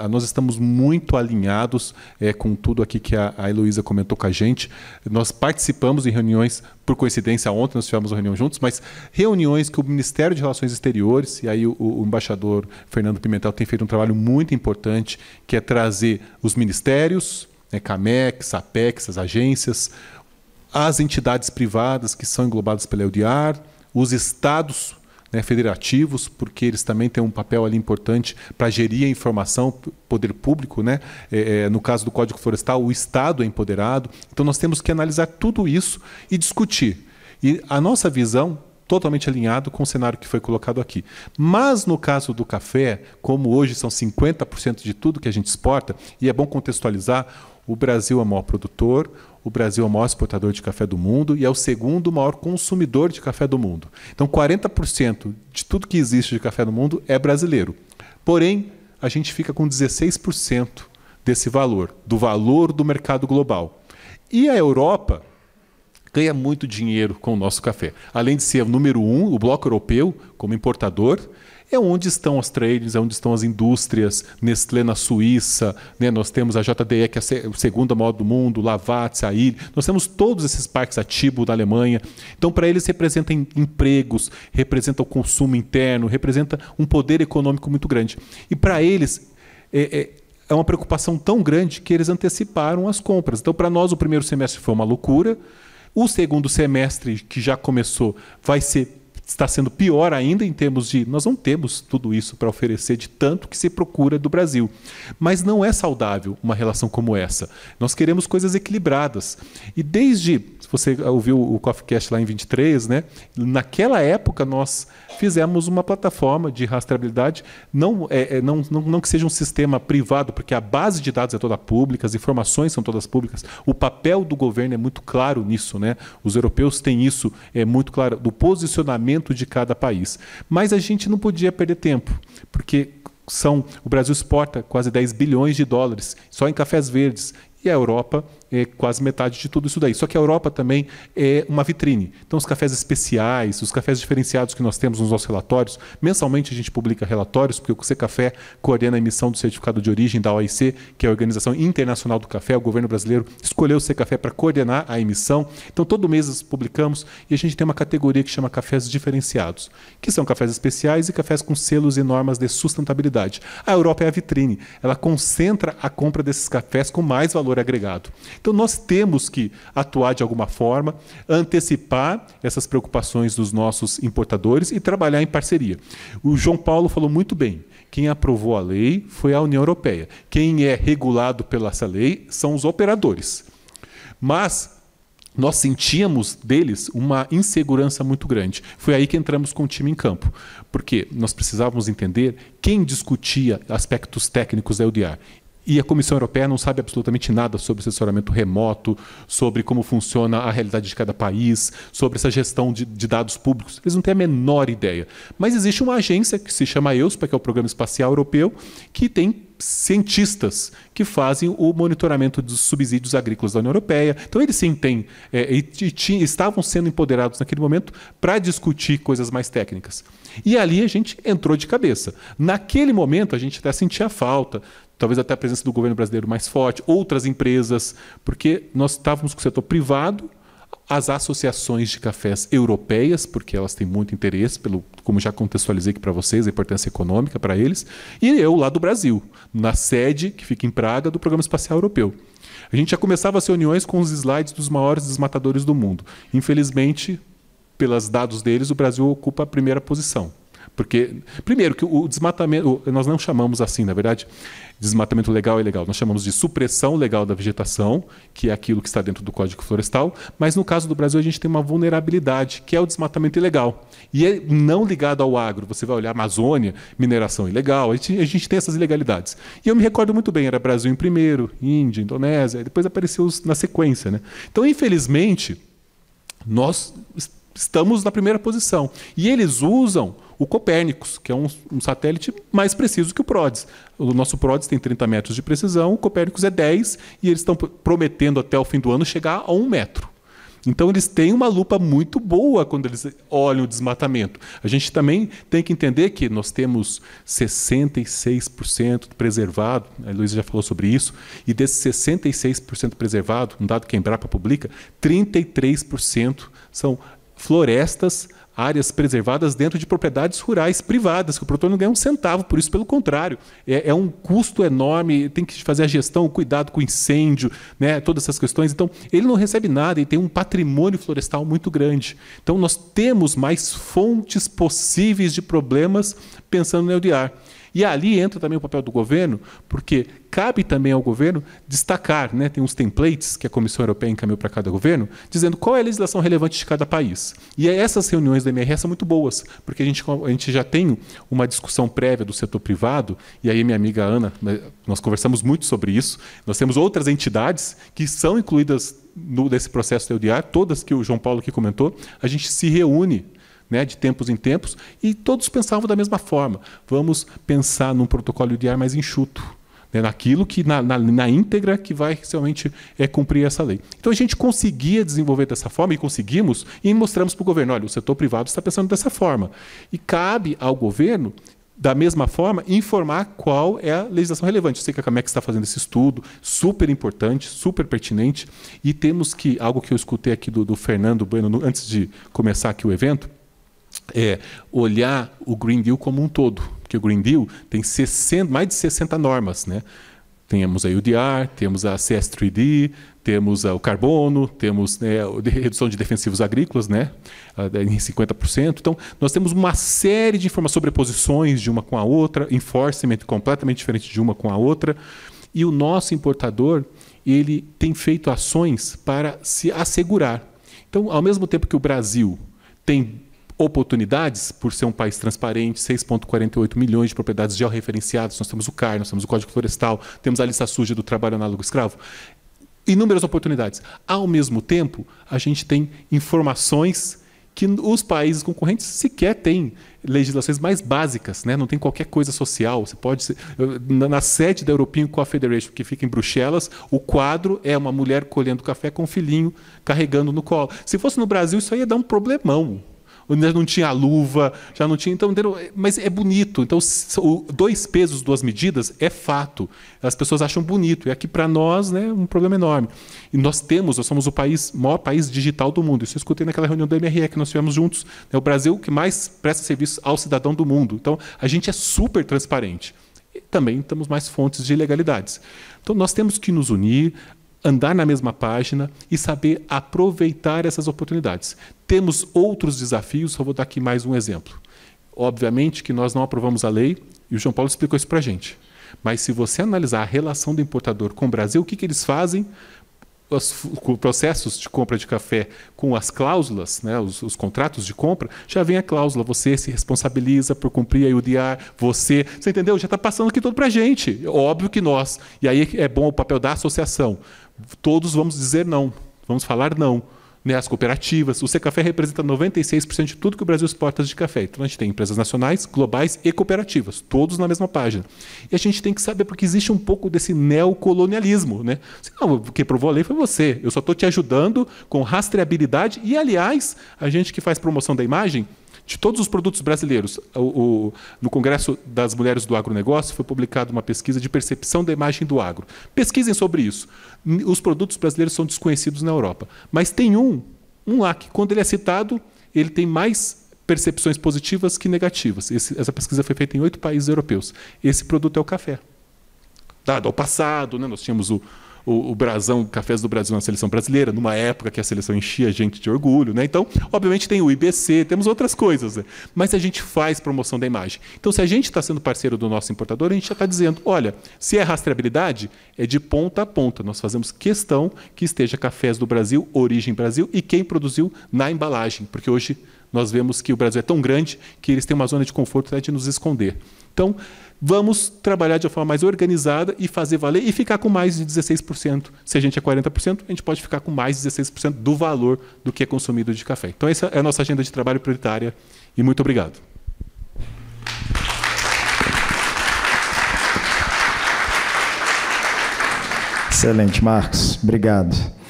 Nós estamos muito alinhados com tudo aqui que a Heloísa comentou com a gente. Nós participamos em reuniões, por coincidência, ontem nós tivemos uma reunião juntos, mas reuniões que o Ministério de Relações Exteriores, e aí o embaixador Fernando Pimentel tem feito um trabalho muito importante, que é trazer os ministérios, CAMEX, APEX, as agências, as entidades privadas que são englobadas pela UDR, os estados federativos, porque eles também têm um papel ali importante para gerir a informação, poder público, no caso do Código Florestal, o Estado é empoderado. Então nós temos que analisar tudo isso e discutir. E a nossa visão totalmente alinhado com o cenário que foi colocado aqui. Mas no caso do café, como hoje são 50% de tudo que a gente exporta, e é bom contextualizar, o Brasil é o maior produtor, o Brasil é o maior exportador de café do mundo e é o segundo maior consumidor de café do mundo. Então, 40% de tudo que existe de café no mundo é brasileiro. Porém, a gente fica com 16% desse valor, do valor do mercado global. E a Europa ganha muito dinheiro com o nosso café. Além de ser o número 1, o bloco europeu, como importador, é onde estão as tradings, é onde estão as indústrias, Nestlé na Suíça, nós temos a JDE, que é a segunda maior do mundo, Lavazza, a Ilha, nós temos todos esses parques, a Tchibo da Alemanha. Então, para eles representam empregos, representa o consumo interno, representa um poder econômico muito grande. E para eles é uma preocupação tão grande que eles anteciparam as compras. Então, para nós, o primeiro semestre foi uma loucura. O segundo semestre, que já começou, está sendo pior ainda em termos de... Nós não temos tudo isso para oferecer de tanto que se procura do Brasil. Mas não é saudável uma relação como essa. Nós queremos coisas equilibradas. E desde... Se você ouviu o CoffeeCast lá em 23, naquela época nós fizemos uma plataforma de rastreabilidade, não que seja um sistema privado, porque a base de dados é toda pública, as informações são todas públicas. O papel do governo é muito claro nisso. Os europeus têm isso muito claro, do posicionamento de cada país. Mas a gente não podia perder tempo, porque o Brasil exporta quase 10 bilhões de dólares só em cafés verdes, e a Europa é quase metade de tudo isso daí. Só que a Europa também é uma vitrine. Então, os cafés especiais, os cafés diferenciados que nós temos nos nossos relatórios, mensalmente a gente publica relatórios, porque o Secafé coordena a emissão do certificado de origem da OIC, que é a Organização Internacional do Café. O governo brasileiro escolheu o Secafé para coordenar a emissão. Então, todo mês nós publicamos e a gente tem uma categoria que chama cafés diferenciados, que são cafés especiais e cafés com selos e normas de sustentabilidade. A Europa é a vitrine. Ela concentra a compra desses cafés com mais valor agregado. Então, nós temos que atuar de alguma forma, antecipar essas preocupações dos nossos importadores e trabalhar em parceria. O João Paulo falou muito bem. Quem aprovou a lei foi a União Europeia. Quem é regulado pela essa lei são os operadores. Mas nós sentíamos deles uma insegurança muito grande. Foi aí que entramos com o time em campo, porque nós precisávamos entender quem discutia aspectos técnicos da EUDR. E a Comissão Europeia não sabe absolutamente nada sobre assessoramento remoto, sobre como funciona a realidade de cada país, sobre essa gestão de dados públicos. Eles não têm a menor ideia. Mas existe uma agência que se chama EUSPA, que é o Programa Espacial Europeu, que tem cientistas que fazem o monitoramento dos subsídios agrícolas da União Europeia. Então, eles sim têm, estavam sendo empoderados naquele momento para discutir coisas mais técnicas. E ali a gente entrou de cabeça. Naquele momento, a gente até sentia falta, talvez até a presença do governo brasileiro mais forte, outras empresas, porque nós estávamos com o setor privado, as associações de cafés europeias, porque elas têm muito interesse, como já contextualizei aqui para vocês, a importância econômica para eles, e eu lá do Brasil, na sede que fica em Praga do Programa Espacial Europeu. A gente já começava as reuniões com os slides dos maiores desmatadores do mundo. Infelizmente, pelos dados deles, o Brasil ocupa a primeira posição. Porque, primeiro, que o desmatamento, nós não chamamos assim, na verdade, desmatamento legal e ilegal. Nós chamamos de supressão legal da vegetação, que é aquilo que está dentro do Código Florestal, mas no caso do Brasil a gente tem uma vulnerabilidade, que é o desmatamento ilegal. E é não ligado ao agro. Você vai olhar Amazônia, mineração ilegal, a gente tem essas ilegalidades. E eu me recordo muito bem, era Brasil em primeiro, Índia, Indonésia, depois apareceu na sequência, né? Então, infelizmente, nós estamos na primeira posição. E eles usam o Copérnicus, que é um satélite mais preciso que o PRODES. O nosso PRODES tem 30 metros de precisão, o Copérnicus é 10, e eles estão prometendo até o fim do ano chegar a 1 metro. Então, eles têm uma lupa muito boa quando eles olham o desmatamento. A gente também tem que entender que nós temos 66% preservado, a Luísa já falou sobre isso, e desses 66% preservado, um dado que a Embrapa publica, 33% são florestas, áreas preservadas dentro de propriedades rurais privadas, que o produtor não ganha um centavo por isso, pelo contrário. É um custo enorme, tem que fazer a gestão, o cuidado com o incêndio, né, todas essas questões. Então, ele não recebe nada e tem um patrimônio florestal muito grande. Então, nós temos mais fontes possíveis de problemas pensando no EUDR. E ali entra também o papel do governo, porque cabe também ao governo destacar, né, tem uns templates que a Comissão Europeia encaminhou para cada governo, dizendo qual é a legislação relevante de cada país. E essas reuniões da MRE são muito boas, porque a gente já tem uma discussão prévia do setor privado, e aí minha amiga Ana, nós conversamos muito sobre isso, nós temos outras entidades que são incluídas nesse processo da EUDR, todas que o João Paulo aqui comentou, a gente se reúne, né, de tempos em tempos, e todos pensavam da mesma forma. Vamos pensar num protocolo EUDR mais enxuto, né, naquilo que, na íntegra, que vai realmente cumprir essa lei. Então, a gente conseguia desenvolver dessa forma, e conseguimos, e mostramos para o governo, olha, o setor privado está pensando dessa forma. E cabe ao governo, da mesma forma, informar qual é a legislação relevante. Eu sei que a Camex está fazendo esse estudo, super importante, super pertinente, e temos que, algo que eu escutei aqui do Fernando Bueno, antes de começar aqui o evento, olhar o Green Deal como um todo, porque o Green Deal tem mais de 60 normas, né? Temos a EUDR, temos a CS3D, temos o carbono, temos, né, a redução de defensivos agrícolas, né, em 50%. Então, nós temos uma série de informações, sobreposições de uma com a outra, enforcement completamente diferente de uma com a outra, e o nosso importador, ele tem feito ações para se assegurar. Então, ao mesmo tempo que o Brasil tem oportunidades, por ser um país transparente, 6,48 milhões de propriedades georreferenciadas, nós temos o CAR, nós temos o Código Florestal, temos a lista suja do trabalho análogo escravo, inúmeras oportunidades. Ao mesmo tempo, a gente tem informações que os países concorrentes sequer têm legislações mais básicas, né? Não tem qualquer coisa social. Você pode ser, na sede da European Coffee Federation, que fica em Bruxelas, o quadro é uma mulher colhendo café com um filhinho carregando no colo. Se fosse no Brasil, isso aí ia dar um problemão. Não tinha luva, já não tinha. Então, mas é bonito. Então, 2 pesos, 2 medidas é fato. As pessoas acham bonito. E aqui, para nós, né, um problema enorme. E nós somos o maior país digital do mundo. Isso eu escutei naquela reunião da MRE que nós tivemos juntos. É o Brasil que mais presta serviço ao cidadão do mundo. Então, a gente é super transparente. E também temos mais fontes de ilegalidades. Então, nós temos que nos unir, andar na mesma página e saber aproveitar essas oportunidades. Temos outros desafios, só vou dar aqui mais um exemplo. Obviamente que nós não aprovamos a lei, e o João Paulo explicou isso para a gente. Mas se você analisar a relação do importador com o Brasil, o que eles fazem os processos de compra de café com as cláusulas, né, os contratos de compra, já vem a cláusula, você se responsabiliza por cumprir a UDR, você entendeu? Já está passando aqui tudo para a gente. Óbvio que nós, e aí é bom o papel da associação, todos vamos dizer não, vamos falar não. Né, as cooperativas, o Secafé representa 96% de tudo que o Brasil exporta de café. Então a gente tem empresas nacionais, globais e cooperativas, todos na mesma página. E a gente tem que saber, porque existe um pouco desse neocolonialismo. Né? Não, quem aprovou a lei foi você, eu só estou te ajudando com rastreabilidade e, aliás, a gente que faz promoção da imagem, de todos os produtos brasileiros, no Congresso das Mulheres do Agronegócio foi publicada uma pesquisa de percepção da imagem do agro. Pesquisem sobre isso. Os produtos brasileiros são desconhecidos na Europa. Mas tem um lá que, quando ele é citado, ele tem mais percepções positivas que negativas. Essa pesquisa foi feita em 8 países europeus. Esse produto é o café. Dado ao passado, né, nós tínhamos o brasão, Cafés do Brasil na seleção brasileira, numa época que a seleção enchia a gente de orgulho. Né? Então, obviamente, tem o IBC, temos outras coisas. Né? Mas a gente faz promoção da imagem. Então, se a gente está sendo parceiro do nosso importador, a gente já está dizendo, olha, se é rastreabilidade, é de ponta a ponta. Nós fazemos questão que esteja Cafés do Brasil, origem Brasil, e quem produziu na embalagem. Porque hoje nós vemos que o Brasil é tão grande que eles têm uma zona de conforto até de nos esconder. Então, vamos trabalhar de uma forma mais organizada e fazer valer e ficar com mais de 16%. Se a gente é 40%, a gente pode ficar com mais de 16% do valor do que é consumido de café. Então, essa é a nossa agenda de trabalho prioritária. E muito obrigado. Excelente, Marcos. Obrigado.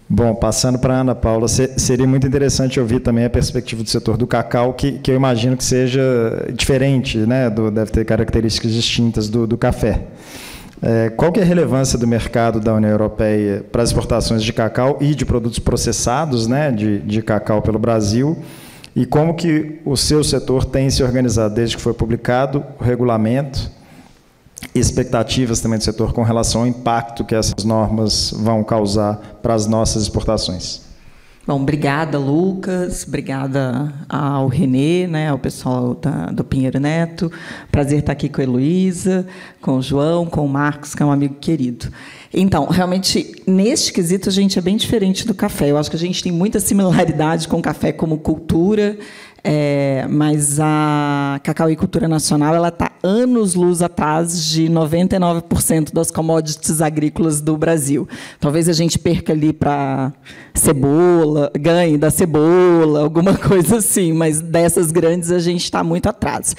Bom, passando para a Ana Paula, seria muito interessante ouvir também a perspectiva do setor do cacau, que eu imagino que seja diferente, né, deve ter características distintas do café. Qual que é a relevância do mercado da União Europeia para as exportações de cacau e de produtos processados, né, de cacau pelo Brasil, e como que o seu setor tem se organizado desde que foi publicado o regulamento, expectativas também do setor com relação ao impacto que essas normas vão causar para as nossas exportações? Bom, obrigada, Lucas, obrigada ao Renê, né, ao pessoal do Pinheiro Neto. Prazer estar aqui com a Heloísa, com o João, com o Marcos, que é um amigo querido. Então, realmente, neste quesito, a gente é bem diferente do café. Eu acho que a gente tem muita similaridade com o café como cultura, mas a cacauicultura nacional ela está anos-luz atrás de 99% das commodities agrícolas do Brasil. Talvez a gente perca ali para cebola, ganhe da cebola, alguma coisa assim, mas dessas grandes a gente está muito atrás.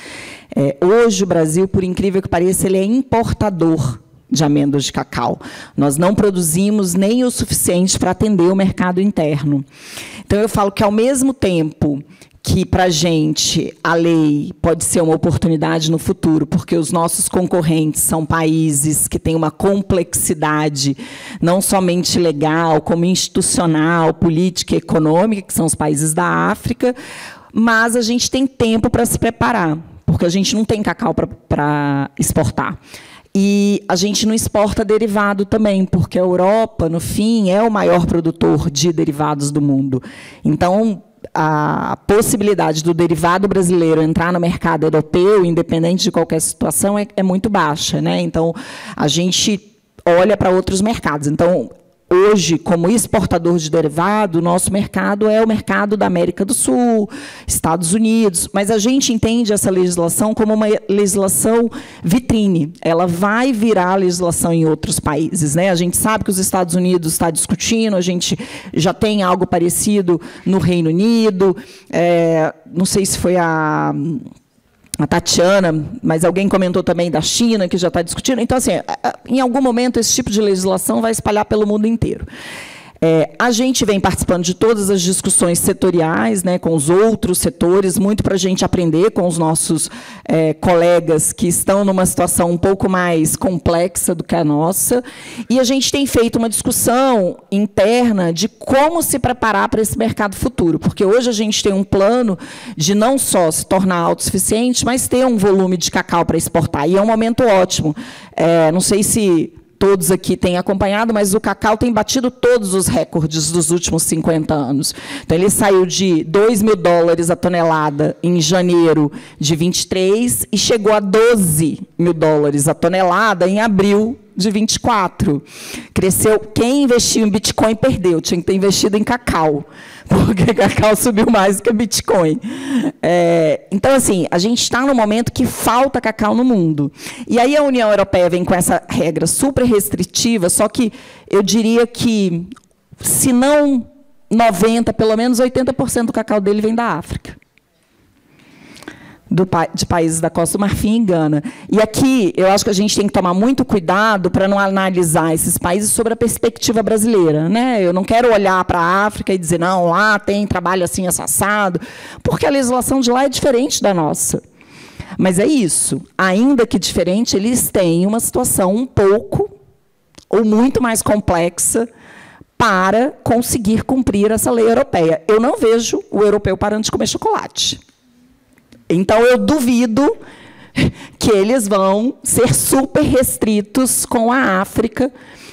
Hoje o Brasil, por incrível que pareça, ele é importador de amêndoas de cacau. Nós não produzimos nem o suficiente para atender o mercado interno. Então, eu falo que, ao mesmo tempo que, para a gente, a lei pode ser uma oportunidade no futuro, porque os nossos concorrentes são países que têm uma complexidade não somente legal, como institucional, política e econômica, que são os países da África, mas a gente tem tempo para se preparar, porque a gente não tem cacau para exportar. E a gente não exporta derivado também, porque a Europa, no fim, é o maior produtor de derivados do mundo. Então, a possibilidade do derivado brasileiro entrar no mercado europeu, independente de qualquer situação, é muito baixa, né? Então, a gente olha para outros mercados. Então, hoje, como exportador de derivado, o nosso mercado é o mercado da América do Sul, Estados Unidos, mas a gente entende essa legislação como uma legislação vitrine. Ela vai virar legislação em outros países, né? A gente sabe que os Estados Unidos está discutindo, a gente já tem algo parecido no Reino Unido, não sei se foi a Tatiana, mas alguém comentou também da China, que já está discutindo. Então, assim, em algum momento, esse tipo de legislação vai espalhar pelo mundo inteiro. A gente vem participando de todas as discussões setoriais, né, com os outros setores, muito para a gente aprender com os nossos colegas que estão numa situação um pouco mais complexa do que a nossa. E a gente tem feito uma discussão interna de como se preparar para esse mercado futuro, porque hoje a gente tem um plano de não só se tornar autossuficiente, mas ter um volume de cacau para exportar. E é um momento ótimo. Não sei se todos aqui têm acompanhado, mas o cacau tem batido todos os recordes dos últimos 50 anos. Então, ele saiu de $2.000 a tonelada em janeiro de 23 e chegou a $12.000 a tonelada em abril de 24. Cresceu. Quem investiu em Bitcoin perdeu, tinha que ter investido em cacau, porque cacau subiu mais do que Bitcoin. Então, assim, a gente está num momento que falta cacau no mundo. E aí a União Europeia vem com essa regra super restritiva, só que eu diria que, se não 90%, pelo menos 80% do cacau dele vem da África. De países da Costa do Marfim e Gana. E aqui, eu acho que a gente tem que tomar muito cuidado para não analisar esses países sobre a perspectiva brasileira, né? Eu não quero olhar para a África e dizer, não, lá tem trabalho assim, assado, porque a legislação de lá é diferente da nossa. Mas é isso. Ainda que diferente, eles têm uma situação um pouco ou muito mais complexa para conseguir cumprir essa lei europeia. Eu não vejo o europeu parando de comer chocolate. Então, eu duvido que eles vão ser super restritos com a África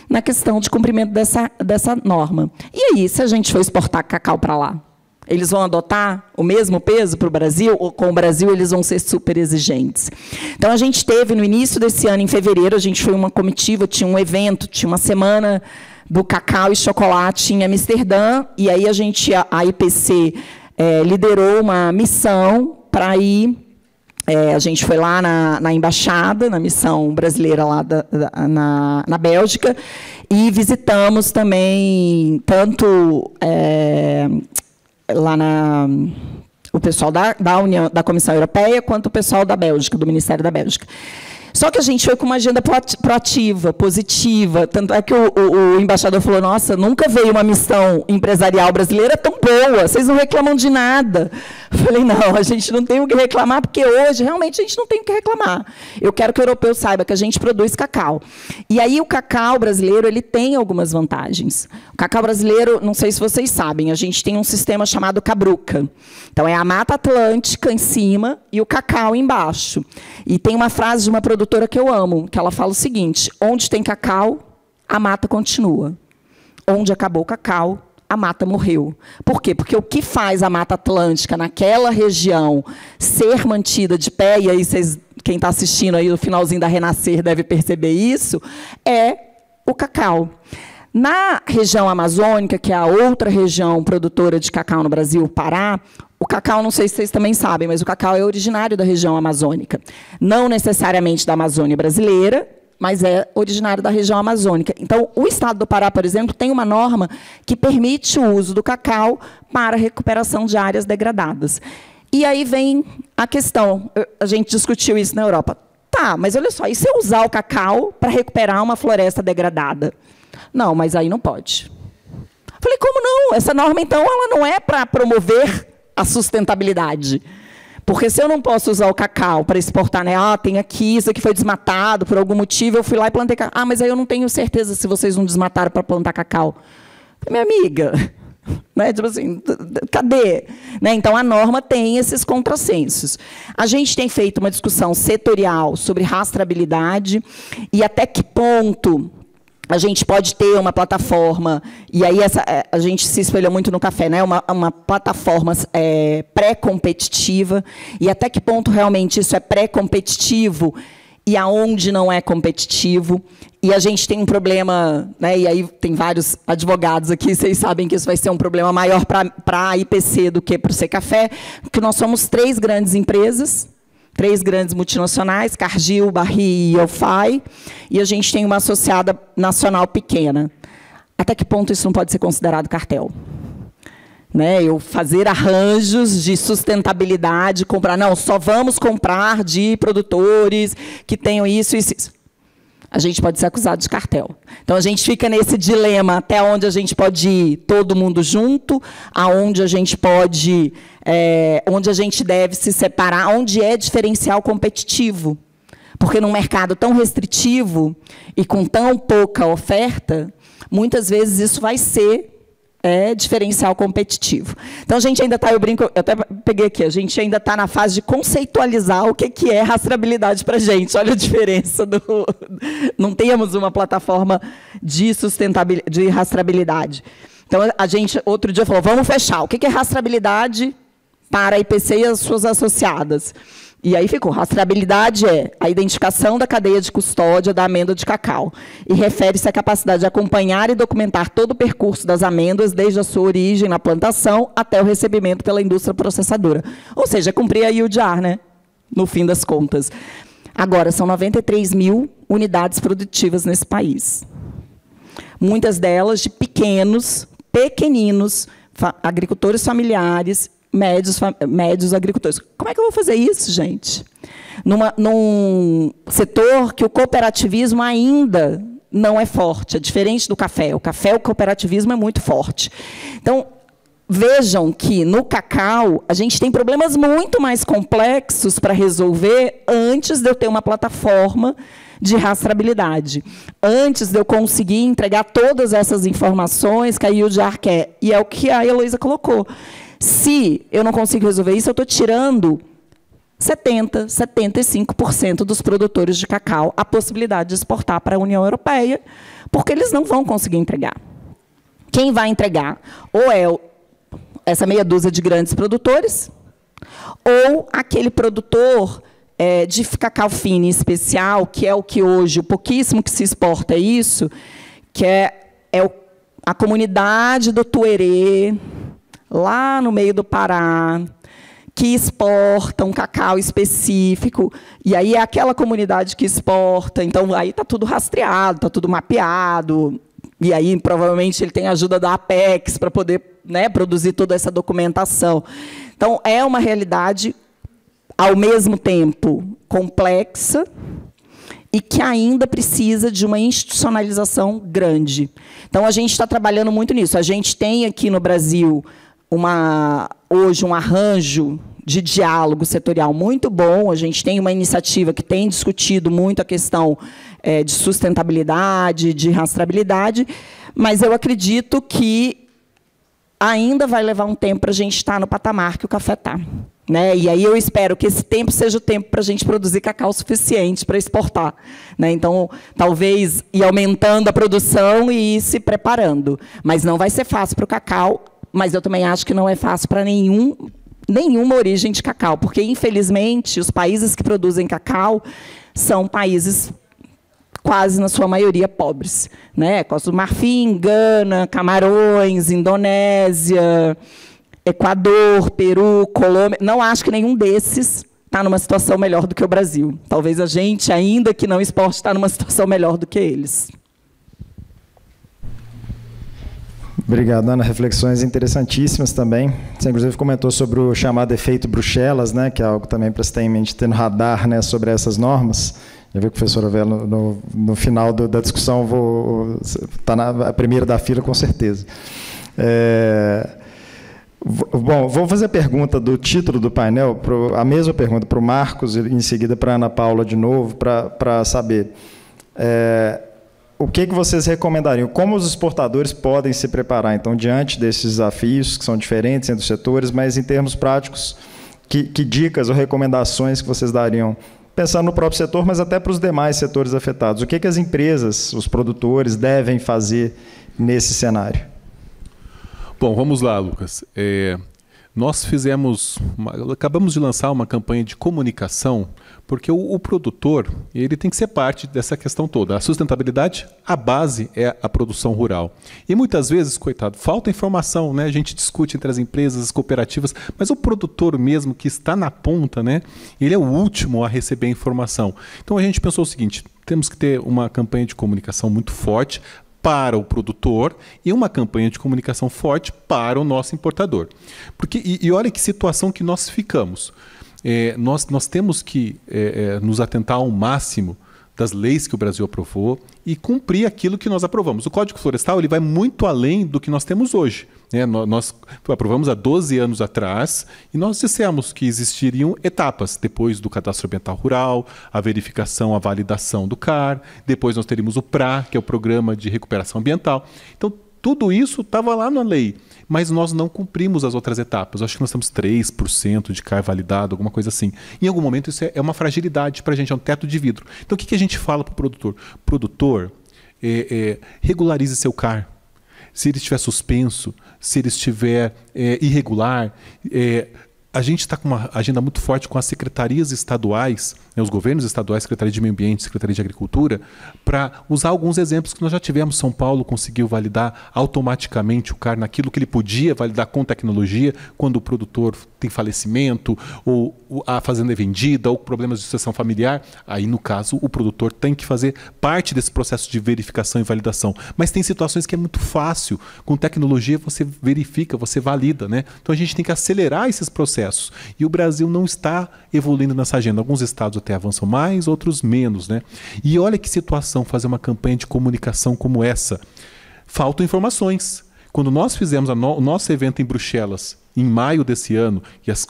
na questão de cumprimento dessa norma. E aí, se a gente for exportar cacau para lá, eles vão adotar o mesmo peso para o Brasil? Ou com o Brasil eles vão ser super exigentes? Então, a gente teve, no início desse ano, em fevereiro, a gente foi uma comitiva, tinha um evento, tinha uma semana do cacau e chocolate em Amsterdã, e aí a IPC liderou uma missão para ir, a gente foi lá na embaixada, na missão brasileira lá na Bélgica, e visitamos também tanto lá o pessoal da Comissão Europeia, quanto o pessoal da Bélgica, do Ministério da Bélgica. Só que a gente foi com uma agenda proativa, positiva. Tanto é que o embaixador falou, nossa, nunca veio uma missão empresarial brasileira tão boa, vocês não reclamam de nada. Eu falei, não, a gente não tem o que reclamar, porque hoje, realmente, a gente não tem o que reclamar. Eu quero que o europeu saiba que a gente produz cacau. E aí, o cacau brasileiro, ele tem algumas vantagens. O cacau brasileiro, não sei se vocês sabem, a gente tem um sistema chamado cabruca. Então, é a Mata Atlântica em cima e o cacau embaixo. E tem uma frase de uma produtora que eu amo, que ela fala o seguinte, onde tem cacau, a mata continua. Onde acabou o cacau, a mata morreu. Por quê? Porque o que faz a Mata Atlântica naquela região ser mantida de pé, e aí quem está assistindo aí no finalzinho da Renascer deve perceber isso, é o cacau. Na região amazônica, que é a outra região produtora de cacau no Brasil, o Pará, o cacau, não sei se vocês também sabem, mas o cacau é originário da região amazônica. Não necessariamente da Amazônia brasileira, mas é originário da região amazônica. Então, o estado do Pará, por exemplo, tem uma norma que permite o uso do cacau para recuperação de áreas degradadas. E aí vem a questão, a gente discutiu isso na Europa. Tá, mas olha só, e se eu usar o cacau para recuperar uma floresta degradada? Não, mas aí não pode. Falei, como não? Essa norma, então, ela não é para promover a sustentabilidade. Porque se eu não posso usar o cacau para exportar, né? Tem aqui, isso aqui foi desmatado por algum motivo, eu fui lá e plantei cacau. Mas aí eu não tenho certeza se vocês não desmataram para plantar cacau. Minha amiga, né? Tipo assim, cadê? Né? Então, a norma tem esses contrassensos. A gente tem feito uma discussão setorial sobre rastreabilidade e até que ponto a gente pode ter uma plataforma, e aí a gente se espelhou muito no café, né? Uma plataforma pré-competitiva, e até que ponto realmente isso é pré-competitivo e aonde não é competitivo. E a gente tem um problema, né? E aí tem vários advogados aqui, vocês sabem que isso vai ser um problema maior para a IPC do que para o Secafé, porque nós somos 3 grandes empresas, 3 grandes multinacionais, Cargill, Barry e Ofai, e a gente tem uma associada nacional pequena. Até que ponto isso não pode ser considerado cartel? Né? Eu fazer arranjos de sustentabilidade, comprar, não, só vamos comprar de produtores que tenham isso e isso. A gente pode ser acusado de cartel. Então, a gente fica nesse dilema até onde a gente pode ir todo mundo junto, aonde a gente pode, onde a gente deve se separar, onde é diferencial competitivo. Porque num mercado tão restritivo e com tão pouca oferta, muitas vezes isso vai ser diferencial competitivo. Então, a gente ainda está, eu até peguei aqui, a gente ainda está na fase de conceitualizar o que é rastreabilidade para a gente. Olha a diferença não temos uma plataforma de sustentabilidade, de rastreabilidade. Então, a gente, outro dia, falou, vamos fechar. O que é rastreabilidade para a IPC e as suas associadas? E aí ficou, rastreabilidade é a identificação da cadeia de custódia da amêndoa de cacau. E refere-se à capacidade de acompanhar e documentar todo o percurso das amêndoas, desde a sua origem na plantação até o recebimento pela indústria processadora. Ou seja, cumprir a UDR, né? No fim das contas. Agora, são 93 mil unidades produtivas nesse país. Muitas delas de pequeninos, agricultores familiares, médios agricultores. Como é que eu vou fazer isso, gente? Num setor que o cooperativismo ainda não é forte, é diferente do café. O cooperativismo é muito forte. Então, vejam que no cacau a gente tem problemas muito mais complexos para resolver antes de eu ter uma plataforma de rastreabilidade, antes de eu conseguir entregar todas essas informações que a UDR quer. E é o que a Heloísa colocou. Se eu não consigo resolver isso, eu estou tirando 70%, 75% dos produtores de cacau a possibilidade de exportar para a União Europeia, porque eles não vão conseguir entregar. Quem vai entregar? Ou é essa meia dúzia de grandes produtores, ou aquele produtor de cacau fino especial, que é o que hoje, o pouquíssimo que se exporta é isso, que é a comunidade do Tuerê, lá no meio do Pará, que exporta um cacau específico, e aí é aquela comunidade que exporta, então aí está tudo rastreado, está tudo mapeado, e aí provavelmente ele tem a ajuda da Apex para poder, né, produzir toda essa documentação. Então, é uma realidade, ao mesmo tempo, complexa, e que ainda precisa de uma institucionalização grande. Então, a gente está trabalhando muito nisso. A gente tem aqui no Brasil hoje um arranjo de diálogo setorial muito bom. A gente tem uma iniciativa que tem discutido muito a questão de sustentabilidade, de rastreabilidade, mas eu acredito que ainda vai levar um tempo para a gente estar no patamar que o café está. Né? E aí eu espero que esse tempo seja o tempo para a gente produzir cacau suficiente para exportar. Né? Então, talvez ir aumentando a produção e ir se preparando. Mas não vai ser fácil para o cacau, mas eu também acho que não é fácil para nenhuma origem de cacau, porque, infelizmente, os países que produzem cacau são países quase, na sua maioria, pobres. Né? Costa do Marfim, Gana, Camarões, Indonésia, Equador, Peru, Colômbia. Não acho que nenhum desses está numa situação melhor do que o Brasil. Talvez a gente, ainda que não exporte, está numa situação melhor do que eles. Obrigado, Ana. Reflexões interessantíssimas também. Você, inclusive, comentou sobre o chamado efeito Bruxelas, né, que é algo também para se ter em mente, ter no radar, né, sobre essas normas. Já viu que o professor Velo, no final da discussão, está na primeira da fila, com certeza. Bom, vou fazer a pergunta do título do painel, a mesma pergunta para o Marcos, e em seguida para a Ana Paula de novo, para saber o que vocês recomendariam, como os exportadores podem se preparar, então, diante desses desafios, que são diferentes entre os setores, mas, em termos práticos, que dicas ou recomendações que vocês dariam, pensando no próprio setor, mas até para os demais setores afetados? O que as empresas, os produtores, devem fazer nesse cenário? Bom, vamos lá, Lucas. Nós acabamos de lançar uma campanha de comunicação, porque o produtor, ele tem que ser parte dessa questão toda. A sustentabilidade, a base é a produção rural. E muitas vezes, coitado, falta informação, né? A gente discute entre as empresas, as cooperativas, mas o produtor mesmo que está na ponta, né? Ele é o último a receber a informação. Então a gente pensou o seguinte: temos que ter uma campanha de comunicação muito forte para o produtor e uma campanha de comunicação forte para o nosso importador. Porque, e olha que situação que nós ficamos. Nós temos que nos atentar ao máximo das leis que o Brasil aprovou e cumprir aquilo que nós aprovamos. O Código Florestal ele vai muito além do que nós temos hoje. Né? Nós aprovamos há 12 anos atrás e nós dissemos que existiriam etapas. Depois do Cadastro Ambiental Rural, a verificação, a validação do CAR, depois nós teríamos o PRA, que é o Programa de Recuperação Ambiental. Então, tudo isso estava lá na lei, mas nós não cumprimos as outras etapas. Acho que nós temos 3% de CAR validado, alguma coisa assim. Em algum momento isso é uma fragilidade para a gente, é um teto de vidro. Então o que a gente fala para o produtor? Produtor, regularize seu CAR. Se ele estiver suspenso, se ele estiver irregular, a gente está com uma agenda muito forte com as secretarias estaduais, né, os governos estaduais, Secretaria de Meio Ambiente, Secretaria de Agricultura, para usar alguns exemplos que nós já tivemos. São Paulo conseguiu validar automaticamente o CAR naquilo que ele podia validar com tecnologia, quando o produtor tem falecimento, ou a fazenda é vendida, ou problemas de sucessão familiar. Aí, no caso, o produtor tem que fazer parte desse processo de verificação e validação. Mas tem situações que é muito fácil. Com tecnologia, você verifica, você valida, né? Então, a gente tem que acelerar esses processos. E o Brasil não está evoluindo nessa agenda. Alguns estados até avançam mais, outros menos, né? E olha que situação fazer uma campanha de comunicação como essa. Faltam informações. Quando nós fizemos o nosso evento em Bruxelas, em maio desse ano, e os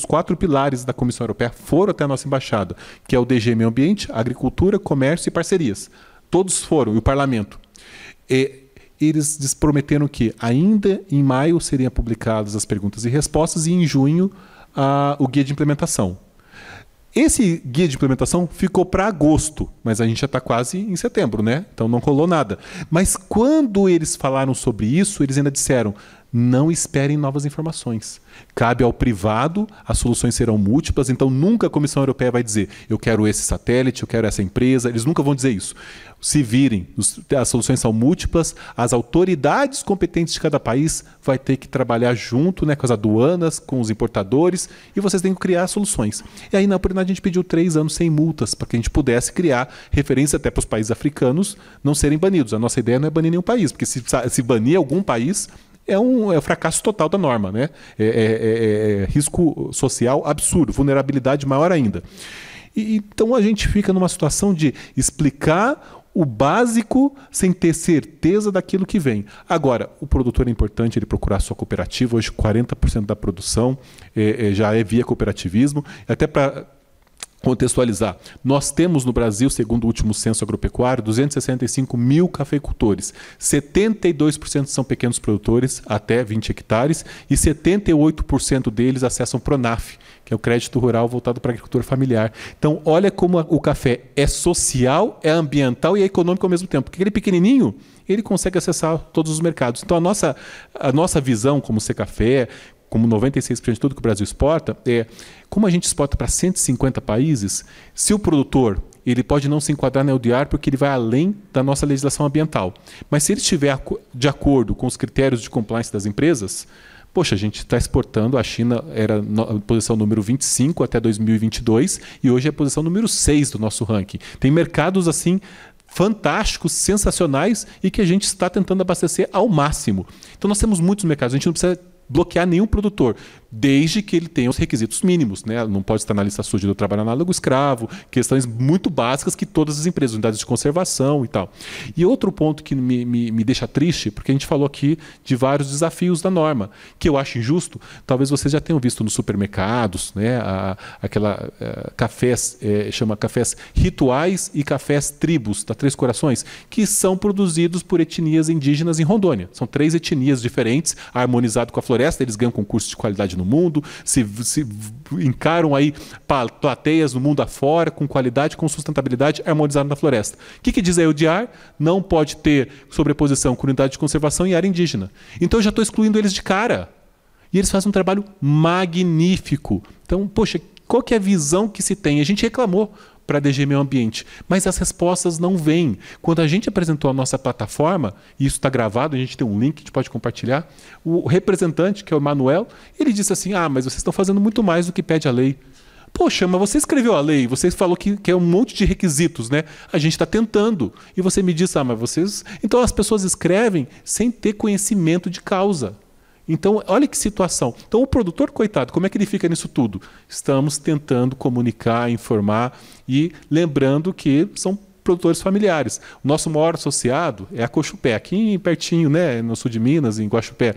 4 pilares da Comissão Europeia foram até a nossa embaixada, que é o DG Meio Ambiente, Agricultura, Comércio e Parcerias. Todos foram, e o Parlamento. Eles prometeram que ainda em maio seriam publicadas as perguntas e respostas e em junho o guia de implementação. Esse guia de implementação ficou para agosto, mas a gente já está quase em setembro, né? Então não rolou nada. Mas quando eles falaram sobre isso, eles ainda disseram: não esperem novas informações. Cabe ao privado, as soluções serão múltiplas, então nunca a Comissão Europeia vai dizer: eu quero esse satélite, eu quero essa empresa. Eles nunca vão dizer isso. Se virem, as soluções são múltiplas, as autoridades competentes de cada país vai ter que trabalhar junto, né, com as aduanas, com os importadores, e vocês têm que criar soluções. E aí, na oportunidade, a gente pediu 3 anos sem multas, para que a gente pudesse criar referência até para os países africanos não serem banidos. A nossa ideia não é banir nenhum país, porque se banir algum país, é um fracasso total da norma, né? É risco social absurdo, vulnerabilidade maior ainda. Então a gente fica numa situação de explicar o básico sem ter certeza daquilo que vem. Agora, o produtor é importante ele procurar a sua cooperativa. Hoje 40% da produção já é via cooperativismo. Até para contextualizar, nós temos no Brasil, segundo o último censo agropecuário, 265 mil cafeicultores. 72% são pequenos produtores, até 20 hectares, e 78% deles acessam PRONAF, que é o crédito rural voltado para a agricultura familiar. Então, olha como o café é social, é ambiental e é econômico ao mesmo tempo. Porque aquele pequenininho, ele consegue acessar todos os mercados. Então, a nossa visão como Secafé, como 96% de tudo que o Brasil exporta, como a gente exporta para 150 países, se o produtor ele pode não se enquadrar na EUDR porque ele vai além da nossa legislação ambiental. Mas se ele estiver de acordo com os critérios de compliance das empresas, poxa, a gente está exportando, a China era a posição número 25 até 2022 e hoje é a posição número 6 do nosso ranking. Tem mercados assim fantásticos, sensacionais e que a gente está tentando abastecer ao máximo. Então nós temos muitos mercados, a gente não precisa bloquear nenhum produtor, desde que ele tenha os requisitos mínimos, né? Não pode estar na lista suja do trabalho análogo escravo, questões muito básicas que todas as empresas, unidades de conservação e tal. E outro ponto que me deixa triste, porque a gente falou aqui de vários desafios da norma, que eu acho injusto, talvez vocês já tenham visto nos supermercados, né? Cafés, chama cafés rituais e cafés tribos, da Três Corações, que são produzidos por etnias indígenas em Rondônia. São 3 etnias diferentes, harmonizado com a floresta, eles ganham concursos de qualidade no mundo, se encaram aí plateias no mundo afora, com qualidade, com sustentabilidade, harmonizado na floresta. O que diz a EUDR? Não pode ter sobreposição com unidade de conservação em área indígena. Então eu já estou excluindo eles de cara. E eles fazem um trabalho magnífico. Então, poxa, qual que é a visão que se tem? A gente reclamou para a DG Meio Ambiente, mas as respostas não vêm. Quando a gente apresentou a nossa plataforma, e isso está gravado, a gente tem um link que a gente pode compartilhar, o representante, que é o Manuel, ele disse assim: mas vocês estão fazendo muito mais do que pede a lei. Poxa, mas você escreveu a lei, você falou que é um monte de requisitos, né? A gente está tentando. E você me disse: mas vocês... Então as pessoas escrevem sem ter conhecimento de causa. Então, olha que situação. Então, o produtor, coitado, como é que ele fica nisso tudo? Estamos tentando comunicar, informar e lembrando que são produtores familiares. O nosso maior associado é a Cochupé, aqui pertinho, né, no sul de Minas, em Guaxupé.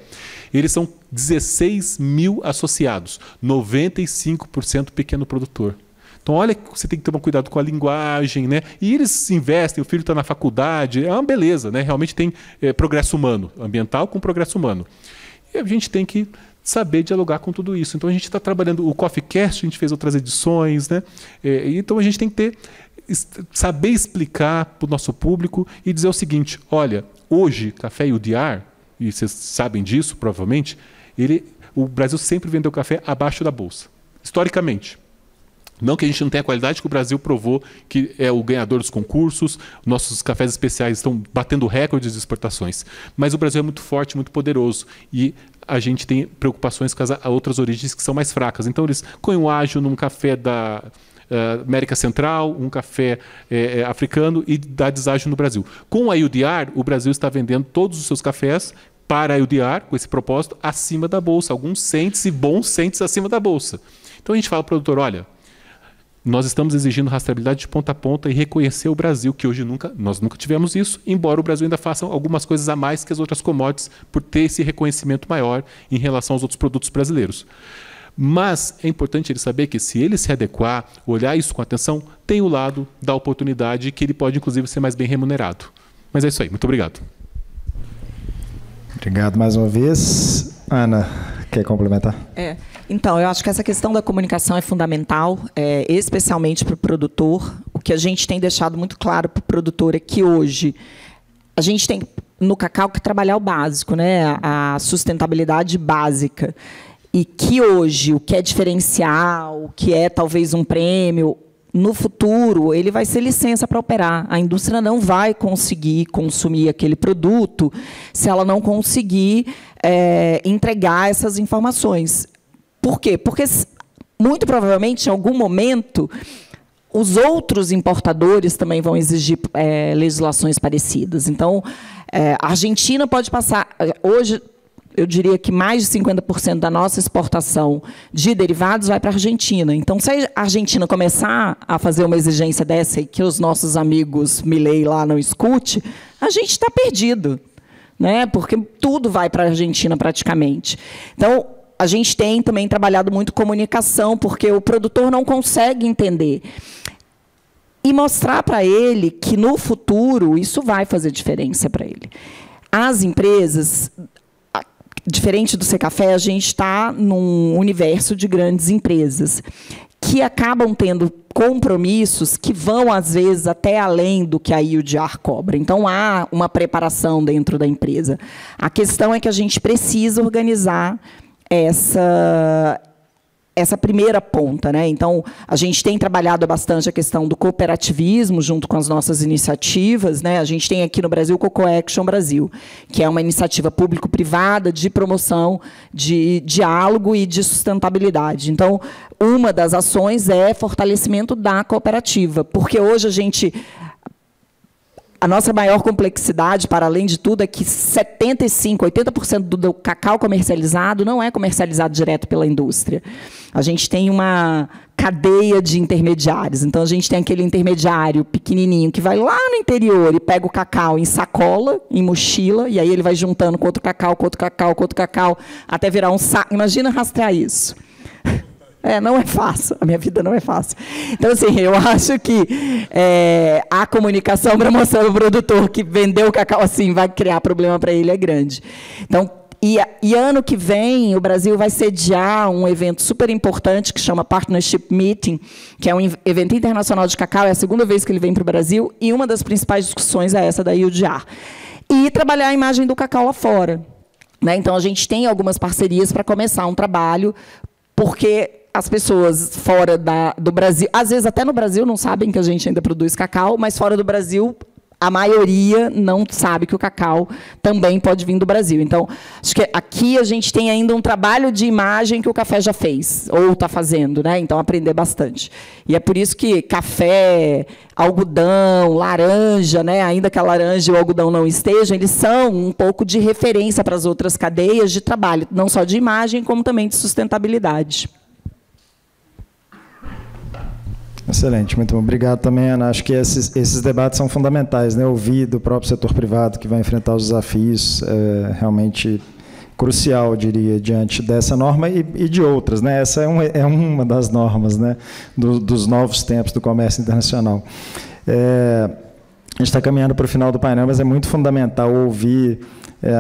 Eles são 16 mil associados, 95% pequeno produtor. Então, olha, você tem que tomar cuidado com a linguagem, né? E eles investem, o filho está na faculdade, é uma beleza, né? Realmente tem progresso humano, ambiental com progresso humano. E a gente tem que saber dialogar com tudo isso. Então a gente está trabalhando o CoffeeCast, a gente fez outras edições, né? Então a gente tem que saber explicar para o nosso público e dizer o seguinte: olha, hoje Café EUDR, e vocês sabem disso provavelmente, o Brasil sempre vendeu café abaixo da bolsa, historicamente. Não que a gente não tenha a qualidade que o Brasil provou que é o ganhador dos concursos, nossos cafés especiais estão batendo recordes de exportações, mas o Brasil é muito forte, muito poderoso, e a gente tem preocupações com as outras origens que são mais fracas. Então eles põem o ágio num café da América Central, um café africano, e dá deságio no Brasil. Com a UDR, o Brasil está vendendo todos os seus cafés para a UDR, com esse propósito, acima da bolsa, alguns centes e bons centes acima da bolsa. Então a gente fala para o produtor, olha, nós estamos exigindo rastreabilidade de ponta a ponta e reconhecer o Brasil, que hoje nós nunca tivemos isso, embora o Brasil ainda faça algumas coisas a mais que as outras commodities, por ter esse reconhecimento maior em relação aos outros produtos brasileiros. Mas é importante ele saber que, se ele se adequar, olhar isso com atenção, tem o lado da oportunidade, que ele pode, inclusive, ser mais bem remunerado. Mas é isso aí. Muito obrigado. Obrigado mais uma vez. Ana, quer complementar? Então, eu acho que essa questão da comunicação é fundamental, especialmente para o produtor. O que a gente tem deixado muito claro para o produtor é que hoje a gente tem, no cacau, que trabalhar o básico, né? A sustentabilidade básica. E que hoje o que é diferencial, o que é talvez um prêmio, no futuro ele vai ser licença para operar. A indústria não vai conseguir consumir aquele produto se ela não conseguir entregar essas informações. Por quê? Porque, muito provavelmente, em algum momento, os outros importadores também vão exigir legislações parecidas. Então, a Argentina pode passar... Hoje, eu diria que mais de 50% da nossa exportação de derivados vai para a Argentina. Então, se a Argentina começar a fazer uma exigência dessa e que os nossos amigos Milei lá não escute, a gente está perdido, né? Porque tudo vai para a Argentina praticamente. Então, a gente tem também trabalhado muito comunicação, porque o produtor não consegue entender. E mostrar para ele que, no futuro, isso vai fazer diferença para ele. As empresas, diferente do Secafé, a gente está num universo de grandes empresas que acabam tendo compromissos que vão, às vezes, até além do que a UDR cobra. Então, há uma preparação dentro da empresa. A questão é que a gente precisa organizar essa primeira ponta, né? Então, a gente tem trabalhado bastante a questão do cooperativismo junto com as nossas iniciativas, né? A gente tem aqui no Brasil o Coco Action Brasil, que é uma iniciativa público-privada de promoção de diálogo e de sustentabilidade. Então, uma das ações é fortalecimento da cooperativa, porque hoje a nossa maior complexidade, para além de tudo, é que 75%, 80% do cacau comercializado não é comercializado direto pela indústria. A gente tem uma cadeia de intermediários. Então, a gente tem aquele intermediário pequenininho que vai lá no interior e pega o cacau em sacola, em mochila, e aí ele vai juntando com outro cacau, com outro cacau, com outro cacau, até virar um saco. Imagina rastrear isso. Não é fácil, a minha vida não é fácil. Então, assim, eu acho que a comunicação para mostrar ao produtor que vendeu o cacau assim vai criar problema para ele é grande. Então, e ano que vem, o Brasil vai sediar um evento super importante que chama Partnership Meeting, que é um evento internacional de cacau, é a segunda vez que ele vem para o Brasil, e uma das principais discussões é essa da UDR. E trabalhar a imagem do cacau lá fora, né? Então, a gente tem algumas parcerias para começar um trabalho, porque as pessoas fora do Brasil, às vezes até no Brasil, não sabem que a gente ainda produz cacau, mas fora do Brasil, a maioria não sabe que o cacau também pode vir do Brasil. Então, acho que aqui a gente tem ainda um trabalho de imagem que o café já fez, ou está fazendo, né? Então, aprender bastante. E é por isso que café, algodão, laranja, né? Ainda que a laranja e o algodão não estejam, eles são um pouco de referência para as outras cadeias de trabalho, não só de imagem, como também de sustentabilidade. Excelente, muito bom. Obrigado também, Ana. Acho que esses debates são fundamentais, né? Ouvir do próprio setor privado que vai enfrentar os desafios é realmente crucial, eu diria, diante dessa norma e de outras, né? Essa é uma das normas, né? Dos novos tempos do comércio internacional. A gente está caminhando para o final do painel, mas é muito fundamental ouvir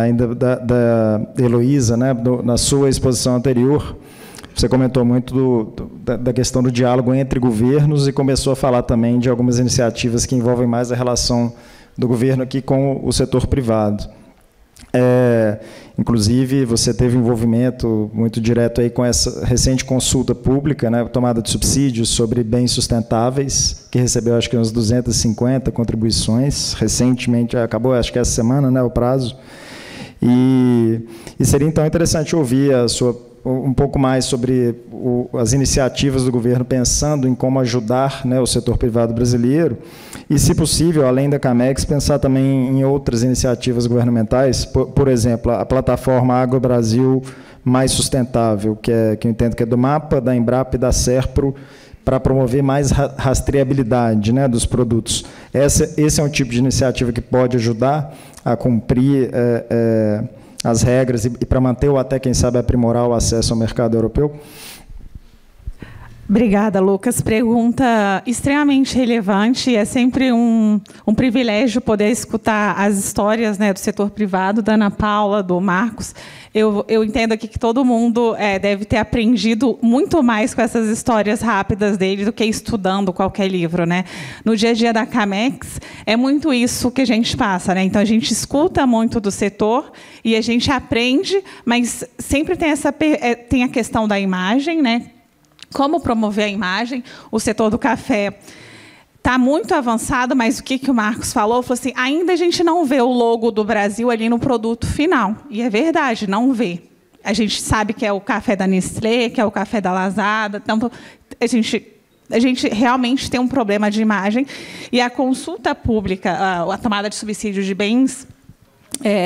ainda da Heloísa, né? Na sua exposição anterior. Você comentou muito da questão do diálogo entre governos e começou a falar também de algumas iniciativas que envolvem mais a relação do governo aqui com o setor privado. Inclusive, você teve envolvimento muito direto aí com essa recente consulta pública, né, tomada de subsídios sobre bens sustentáveis, que recebeu, acho que, umas 250 contribuições. Recentemente, acabou, acho que essa semana, né, o prazo. E seria, então, interessante ouvir um pouco mais sobre as iniciativas do governo pensando em como ajudar, né, o setor privado brasileiro e, se possível, além da Camex, pensar também em outras iniciativas governamentais, por exemplo, a plataforma Agro Brasil Mais Sustentável, que eu entendo que é do MAPA, da Embrapa e da Serpro, para promover mais rastreabilidade, né, dos produtos. Esse é um tipo de iniciativa que pode ajudar a cumprir as regras e para manter ou até, quem sabe, aprimorar o acesso ao mercado europeu? Obrigada, Lucas. Pergunta extremamente relevante. É sempre um privilégio poder escutar as histórias, né, do setor privado, da Ana Paula, do Marcos. Eu entendo aqui que todo mundo deve ter aprendido muito mais com essas histórias rápidas dele do que estudando qualquer livro, né? No dia a dia da Camex, é muito isso que a gente passa, né? Então, a gente escuta muito do setor e a gente aprende, mas sempre tem a questão da imagem, né? Como promover a imagem. O setor do café está muito avançado, mas o que o Marcos falou? Falou assim, ainda a gente não vê o logo do Brasil ali no produto final. E é verdade, não vê. A gente sabe que é o café da Nestlé, que é o café da Lazada. Então, a gente realmente tem um problema de imagem. E a consulta pública, a tomada de subsídio de bens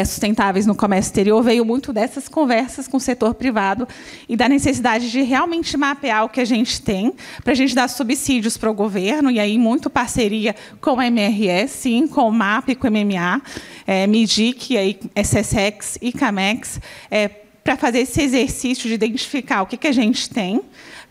sustentáveis no comércio exterior veio muito dessas conversas com o setor privado e da necessidade de realmente mapear o que a gente tem para a gente dar subsídios para o governo, e aí muito parceria com a MRE, sim, com o MAP e com o MMA, MIDIC, aí, SSX e CAMEX, para fazer esse exercício de identificar o que a gente tem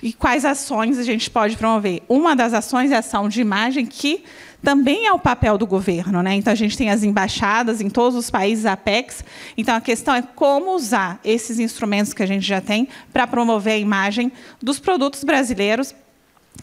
e quais ações a gente pode promover. Uma das ações é a ação de imagem, que também é o papel do governo, né? Então, a gente tem as embaixadas em todos os países APEX. Então, a questão é como usar esses instrumentos que a gente já tem para promover a imagem dos produtos brasileiros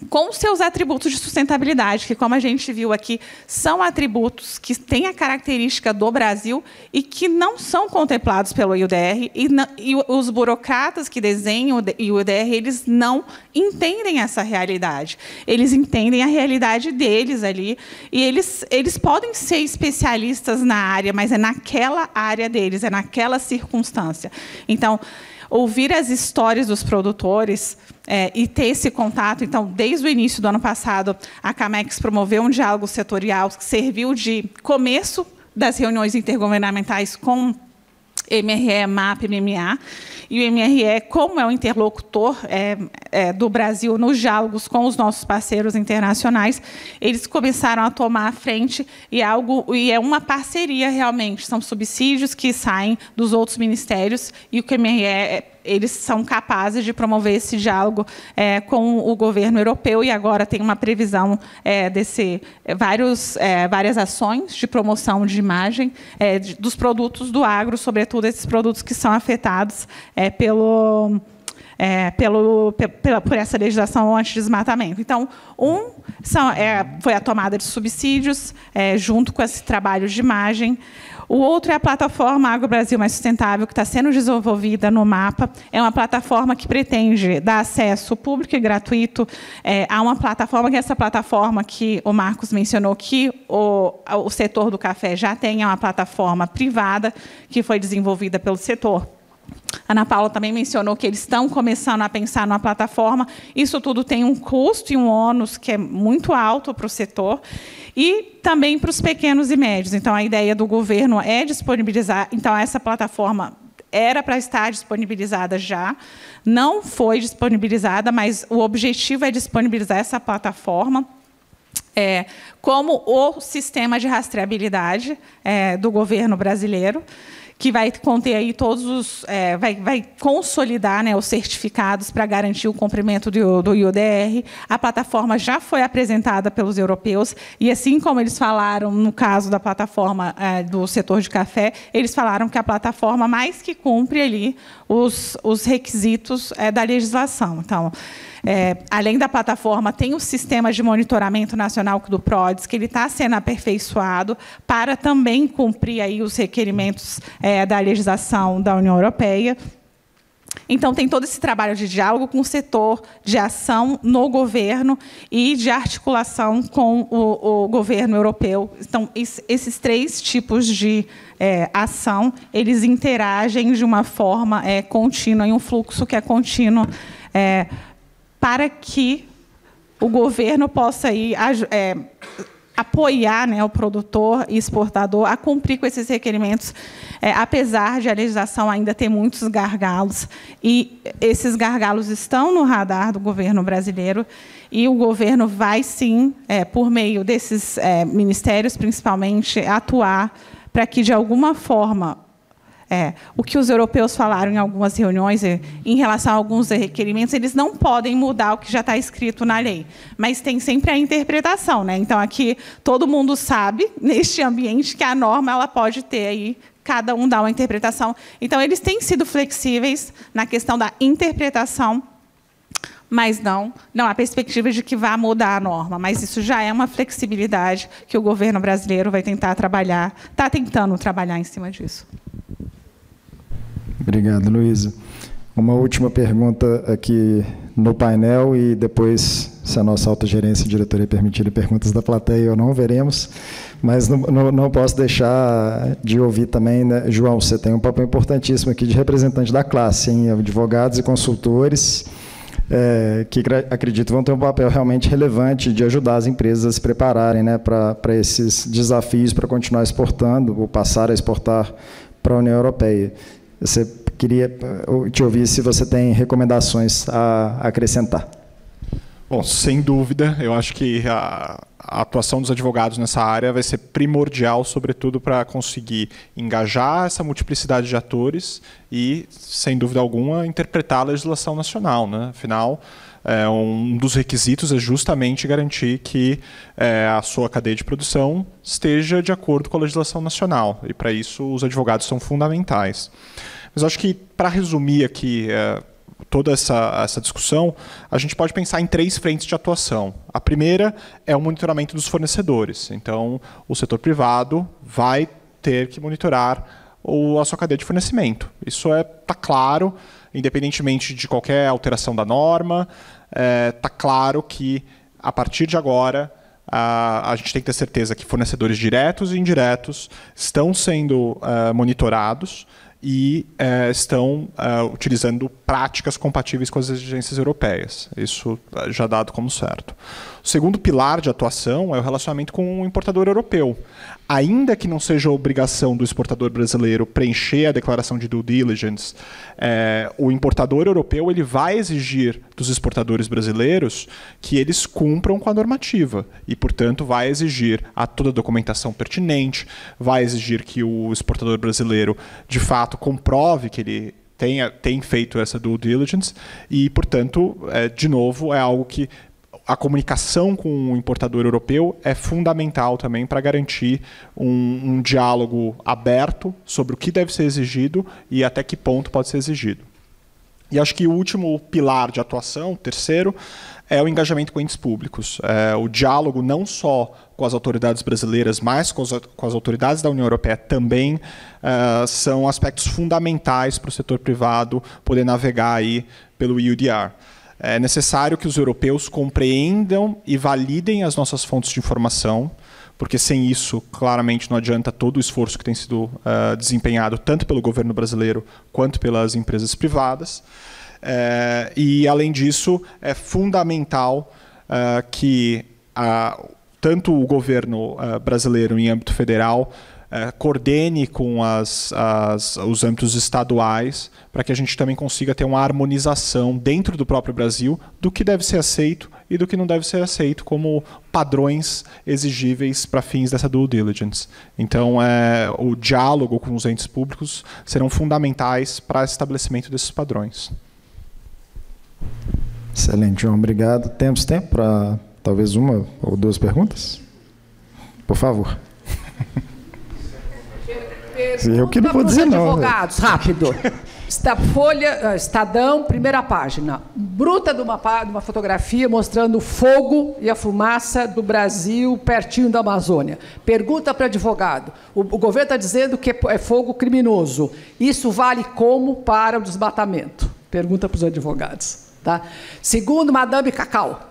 com seus atributos de sustentabilidade, que, como a gente viu aqui, são atributos que têm a característica do Brasil e que não são contemplados pelo IUDR, e os burocratas que desenham o IUDR, eles não entendem essa realidade. Eles entendem a realidade deles ali, e eles podem ser especialistas na área, mas é naquela área deles, é naquela circunstância. Então, ouvir as histórias dos produtores e ter esse contato. Então, desde o início do ano passado, a Camex promoveu um diálogo setorial que serviu de começo das reuniões intergovernamentais com MRE, MAP, MMA, e o MRE, como é o interlocutor do Brasil nos diálogos com os nossos parceiros internacionais, eles começaram a tomar a frente, e é uma parceria realmente, são subsídios que saem dos outros ministérios, e o MRE, eles são capazes de promover esse diálogo com o governo europeu, e agora tem uma previsão várias ações de promoção de imagem dos produtos do agro, sobretudo esses produtos que são afetados por essa legislação anti-desmatamento. Então, foi a tomada de subsídios, junto com esse trabalho de imagem. O outro é a plataforma Agro Brasil Mais Sustentável, que está sendo desenvolvida no MAPA. É uma plataforma que pretende dar acesso público e gratuito a uma plataforma, que essa plataforma que o Marcos mencionou, que o setor do café já tem, é uma plataforma privada, que foi desenvolvida pelo setor. A Ana Paula também mencionou que eles estão começando a pensar numa plataforma. Isso tudo tem um custo e um ônus que é muito alto para o setor, e também para os pequenos e médios. Então, a ideia do governo é disponibilizar. Então, essa plataforma era para estar disponibilizada já, não foi disponibilizada, mas o objetivo é disponibilizar essa plataforma como o sistema de rastreabilidade do governo brasileiro, que vai conter aí todos os... vai consolidar, né, os certificados para garantir o cumprimento do IUDR. A plataforma já foi apresentada pelos europeus, e, assim como eles falaram no caso da plataforma do setor de café, eles falaram que a plataforma mais que cumpre ali os requisitos da legislação. Então, além da plataforma, tem o sistema de monitoramento nacional do PRODES, que ele está sendo aperfeiçoado para também cumprir aí os requerimentos da legislação da União Europeia. Então, tem todo esse trabalho de diálogo com o setor de ação no governo e de articulação com o governo europeu. Então, esses 3 tipos de ação, eles interagem de uma forma contínua, em um fluxo que é contínuo, para que o governo possa ir, apoiar, né, o produtor e exportador a cumprir com esses requerimentos, apesar de a legislação ainda ter muitos gargalos. E esses gargalos estão no radar do governo brasileiro, e o governo vai, sim, por meio desses ministérios, principalmente, atuar para que, de alguma forma, o que os europeus falaram em algumas reuniões em relação a alguns requerimentos, eles não podem mudar o que já está escrito na lei, mas tem sempre a interpretação, né? Então, aqui, todo mundo sabe, neste ambiente, que a norma ela pode ter aí, cada um dá uma interpretação. Então, eles têm sido flexíveis na questão da interpretação, mas não há perspectiva de que vá mudar a norma. Mas isso já é uma flexibilidade que o governo brasileiro vai tentar trabalhar, está tentando trabalhar em cima disso. Obrigado, Luísa. Uma última pergunta aqui no painel e depois, se a nossa autogerência e diretoria permitirem perguntas da plateia ou não, veremos. Mas não posso deixar de ouvir também, né? João, você tem um papel importantíssimo aqui de representante da classe, hein? Advogados e consultores que acredito vão ter um papel realmente relevante de ajudar as empresas a se prepararem, né, para esses desafios, para continuar exportando ou passar a exportar para a União Europeia. Você queria te ouvir se você tem recomendações a acrescentar. Bom, sem dúvida, eu acho que a atuação dos advogados nessa área vai ser primordial, sobretudo para conseguir engajar essa multiplicidade de atores e, sem dúvida alguma, interpretar a legislação nacional, né? Afinal, um dos requisitos é justamente garantir que a sua cadeia de produção esteja de acordo com a legislação nacional, e para isso os advogados são fundamentais. Mas acho que, para resumir aqui toda essa discussão, a gente pode pensar em 3 frentes de atuação. A primeira é o monitoramento dos fornecedores. Então, o setor privado vai ter que monitorar a sua cadeia de fornecimento. Isso está claro, independentemente de qualquer alteração da norma, está claro que, a partir de agora, a gente tem que ter certeza que fornecedores diretos e indiretos estão sendo monitorados e estão utilizando práticas compatíveis com as exigências europeias. Isso já dado como certo. O segundo pilar de atuação é o relacionamento com o importador europeu. Ainda que não seja obrigação do exportador brasileiro preencher a declaração de due diligence, o importador europeu ele vai exigir dos exportadores brasileiros que eles cumpram com a normativa e, portanto, vai exigir toda a documentação pertinente, vai exigir que o exportador brasileiro, de fato, comprove que ele tem feito essa due diligence e, portanto, de novo, é algo que a comunicação com o importador europeu é fundamental também para garantir um diálogo aberto sobre o que deve ser exigido e até que ponto pode ser exigido. E acho que o último pilar de atuação, terceiro, é o engajamento com entes públicos. O diálogo não só com as autoridades brasileiras, mas com as autoridades da União Europeia também são aspectos fundamentais para o setor privado poder navegar aí pelo EUDR. É necessário que os europeus compreendam e validem as nossas fontes de informação, porque sem isso, claramente, não adianta todo o esforço que tem sido desempenhado tanto pelo governo brasileiro quanto pelas empresas privadas. E, além disso, é fundamental que tanto o governo brasileiro, em âmbito federal, coordene com os âmbitos estaduais para que a gente também consiga ter uma harmonização dentro do próprio Brasil do que deve ser aceito e do que não deve ser aceito como padrões exigíveis para fins dessa due diligence. Então, o diálogo com os entes públicos serão fundamentais para o estabelecimento desses padrões. Excelente, João. Obrigado. Temos tempo para talvez 1 ou 2 perguntas? Por favor. Eu que não vou dizer não. Advogados, rápido. Estadão, primeira página. Bruta de uma fotografia mostrando o fogo e a fumaça do Brasil pertinho da Amazônia. Pergunta para o advogado. O governo está dizendo que é fogo criminoso. Isso vale como para o desmatamento? Pergunta para os advogados. Tá? Segundo Madame Cacau,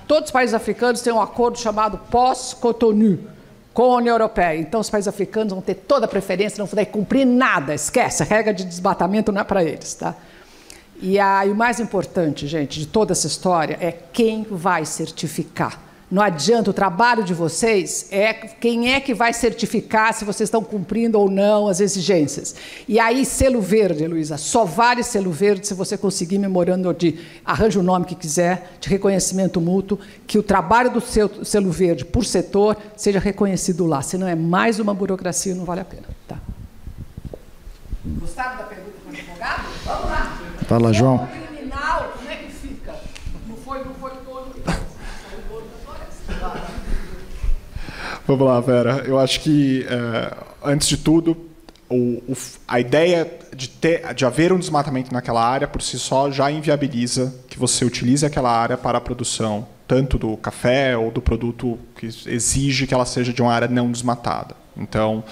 todos os países africanos têm um acordo chamado pós-Cotonou com a União Europeia. Então, os países africanos vão ter toda a preferência, não vão poder cumprir nada. Esquece, a regra de desmatamento não é para eles. Tá? E o mais importante, gente, de toda essa história é quem vai certificar. Não adianta, o trabalho de vocês é quem é que vai certificar se vocês estão cumprindo ou não as exigências. E aí, selo verde, Heloísa, só vale selo verde se você conseguir memorando de, arranja o nome que quiser, de reconhecimento mútuo, que o trabalho do seu selo verde por setor seja reconhecido lá. Senão é mais uma burocracia e não vale a pena. Tá. Gostaram da pergunta do advogado? Vamos lá. Fala, João. O criminal, como é que fica? Não foi todo. Vamos lá, Vera. Eu acho que, antes de tudo, a ideia de haver um desmatamento naquela área, por si só, já inviabiliza que você utilize aquela área para a produção, tanto do café ou do produto que exige que ela seja de uma área não desmatada. Então,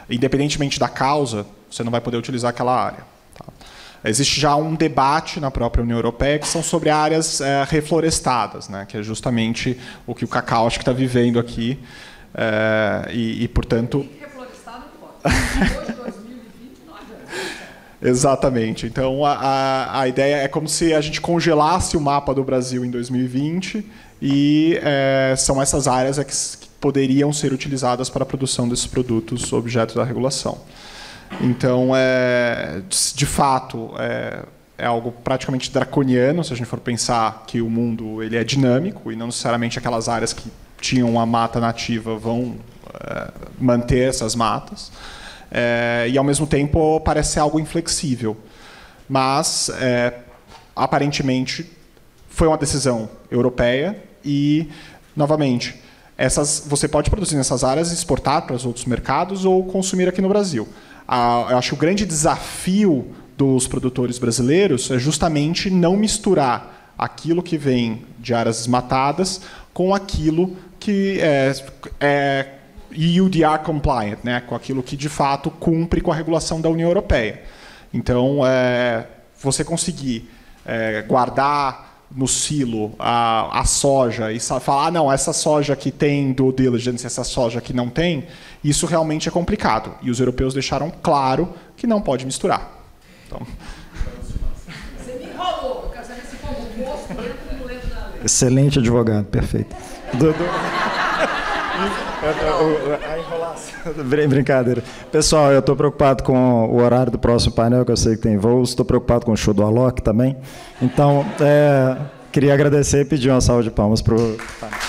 independentemente da causa, você não vai poder utilizar aquela área. Tá? Existe já um debate na própria União Europeia que são sobre áreas reflorestadas, né? Que é justamente o que o Cacau acho que está vivendo aqui. Portanto... Reflorestar não pode. Hoje, 2020, não adianta. Exatamente. Então, a ideia é como se a gente congelasse o mapa do Brasil em 2020 e são essas áreas que poderiam ser utilizadas para a produção desses produtos objeto da regulação. Então, de fato, é algo praticamente draconiano, se a gente for pensar que o mundo ele é dinâmico e não necessariamente aquelas áreas que tinham uma mata nativa vão manter essas matas. E, ao mesmo tempo, parece algo inflexível. Mas, aparentemente, foi uma decisão europeia e, novamente, você pode produzir nessas áreas, exportar para os outros mercados ou consumir aqui no Brasil. Eu acho que o grande desafio dos produtores brasileiros é justamente não misturar aquilo que vem de áreas desmatadas com aquilo que é EUDR compliant, né, com aquilo que de fato cumpre com a regulação da União Europeia. Então, você conseguir guardar no silo a soja e falar, não, essa soja aqui tem due diligence, essa soja aqui não tem, isso realmente é complicado. E os europeus deixaram claro que não pode misturar. Então... Você me enrolou, eu quero saber se foi um gosto dentro do muleto da lei. Excelente advogado, perfeito. A enrolação. Brincadeira. Pessoal, eu estou preocupado com o horário do próximo painel, que eu sei que tem voos. Estou preocupado com o show do Alok também. Então, queria agradecer e pedir uma salva de palmas para o painel.